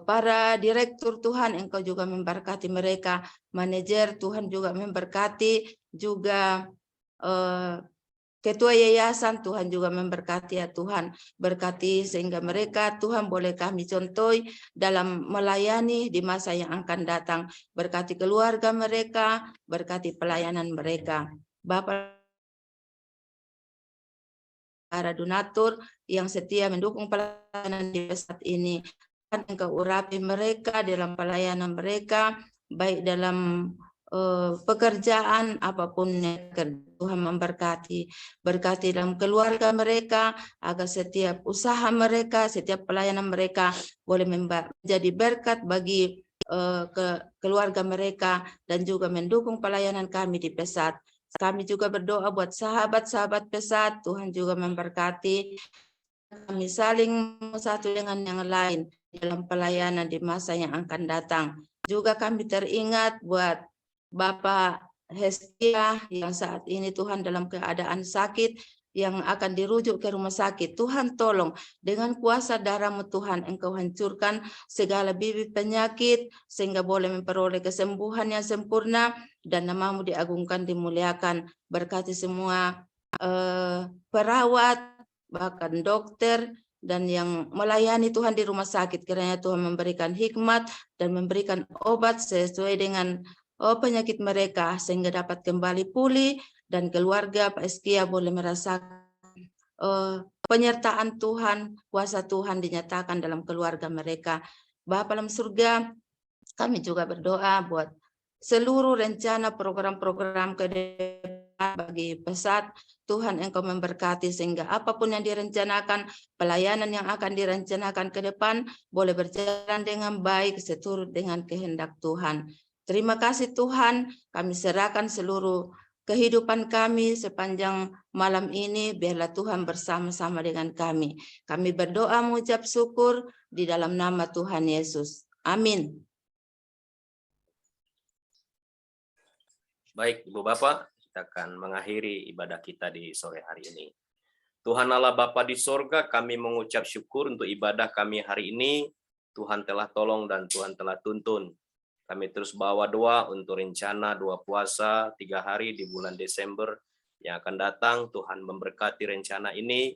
para direktur, Tuhan Engkau juga memberkati mereka, manajer Tuhan juga memberkati, juga ketua yayasan Tuhan juga memberkati ya Tuhan. Berkati sehingga mereka Tuhan boleh kami contohi dalam melayani di masa yang akan datang. Berkati keluarga mereka, berkati pelayanan mereka. Bapa, para donatur yang setia mendukung pelayanan di Pesat ini, Engkau urapi mereka dalam pelayanan mereka, baik dalam pekerjaan apapun yang Tuhan memberkati. Berkati dalam keluarga mereka agar setiap usaha mereka, setiap pelayanan mereka boleh menjadi berkat bagi keluarga mereka dan juga mendukung pelayanan kami di Pesat. Kami juga berdoa buat sahabat-sahabat Pesat, Tuhan juga memberkati kami saling satu dengan yang lain dalam pelayanan di masa yang akan datang. Juga kami teringat buat Bapak Hestia yang saat ini Tuhan dalam keadaan sakit, yang akan dirujuk ke rumah sakit. Tuhan tolong dengan kuasa darah-Mu Tuhan, Engkau hancurkan segala bibit penyakit sehingga boleh memperoleh kesembuhan yang sempurna dan nama-Mu diagungkan, dimuliakan. Berkati semua perawat, bahkan dokter, dan yang melayani Tuhan di rumah sakit. Kiranya Tuhan memberikan hikmat dan memberikan obat sesuai dengan penyakit mereka sehingga dapat kembali pulih, dan keluarga Pak Eskia boleh merasakan penyertaan Tuhan, kuasa Tuhan dinyatakan dalam keluarga mereka. Bapa dalam surga, kami juga berdoa buat seluruh rencana program-program ke depan bagi pesat. Tuhan Engkau memberkati sehingga apapun yang direncanakan, pelayanan yang akan direncanakan ke depan boleh berjalan dengan baik seturut dengan kehendak Tuhan. Terima kasih Tuhan, kami serahkan seluruh kehidupan kami sepanjang malam ini, biarlah Tuhan bersama-sama dengan kami. Kami berdoa mengucap syukur di dalam nama Tuhan Yesus. Amin. Baik, Ibu Bapak, kita akan mengakhiri ibadah kita di sore hari ini. Tuhan Allah Bapa di sorga, kami mengucap syukur untuk ibadah kami hari ini. Tuhan telah tolong dan Tuhan telah tuntun. Kami terus bawa doa untuk rencana 2 puasa 3 hari di bulan Desember yang akan datang. Tuhan memberkati rencana ini,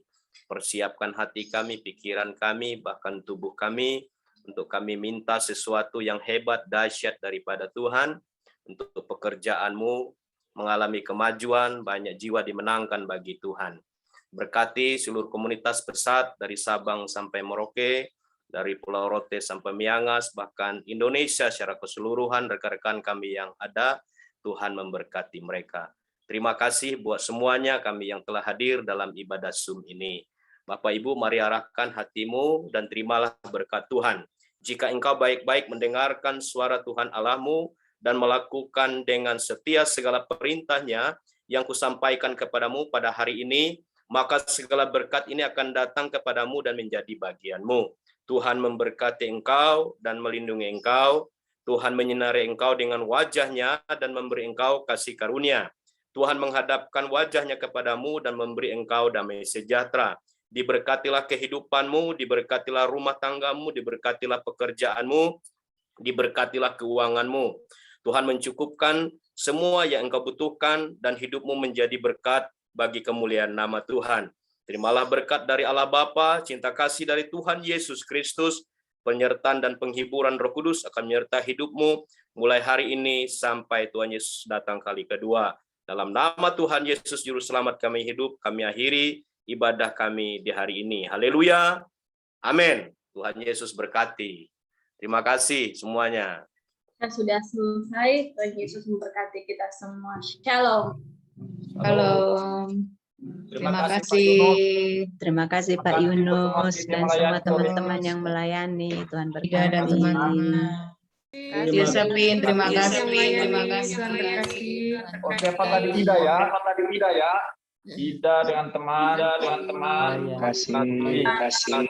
persiapkan hati kami, pikiran kami, bahkan tubuh kami, untuk kami minta sesuatu yang hebat, dahsyat daripada Tuhan, untuk pekerjaan-Mu mengalami kemajuan, banyak jiwa dimenangkan bagi Tuhan. Berkati seluruh komunitas pesat dari Sabang sampai Merauke, dari Pulau Rote sampai Miangas, bahkan Indonesia secara keseluruhan, rekan-rekan kami yang ada, Tuhan memberkati mereka. Terima kasih buat semuanya kami yang telah hadir dalam ibadah Zoom ini. Bapak Ibu, mari arahkan hatimu dan terimalah berkat Tuhan. Jika engkau baik-baik mendengarkan suara Tuhan Allahmu dan melakukan dengan setia segala perintahnya yang kusampaikan kepadamu pada hari ini, maka segala berkat ini akan datang kepadamu dan menjadi bagianmu. Tuhan memberkati engkau dan melindungi engkau. Tuhan menyinari engkau dengan wajahnya dan memberi engkau kasih karunia. Tuhan menghadapkan wajahnya kepadamu dan memberi engkau damai sejahtera. Diberkatilah kehidupanmu, diberkatilah rumah tanggamu, diberkatilah pekerjaanmu, diberkatilah keuanganmu. Tuhan mencukupkan semua yang engkau butuhkan dan hidupmu menjadi berkat bagi kemuliaan nama Tuhan. Terimalah berkat dari Allah Bapa, cinta kasih dari Tuhan Yesus Kristus, penyertaan dan penghiburan Roh Kudus akan menyertai hidupmu mulai hari ini sampai Tuhan Yesus datang kali kedua. Dalam nama Tuhan Yesus Juru Selamat kami hidup, kami akhiri ibadah kami di hari ini. Haleluya. Amin. Tuhan Yesus berkati. Terima kasih semuanya. Kita sudah selesai. Tuhan Yesus memberkati kita semua. Shalom. Shalom. Terima kasih. Terima kasih Pak Yunus dan semua teman-teman yang melayani. Tuhan berkati. Ida dan teman-teman. Josephine, terima kasih. Terima kasih. Tuhan berkati. Oh, siapa tadi Ida ya? Ida dengan teman-teman. Terima kasih.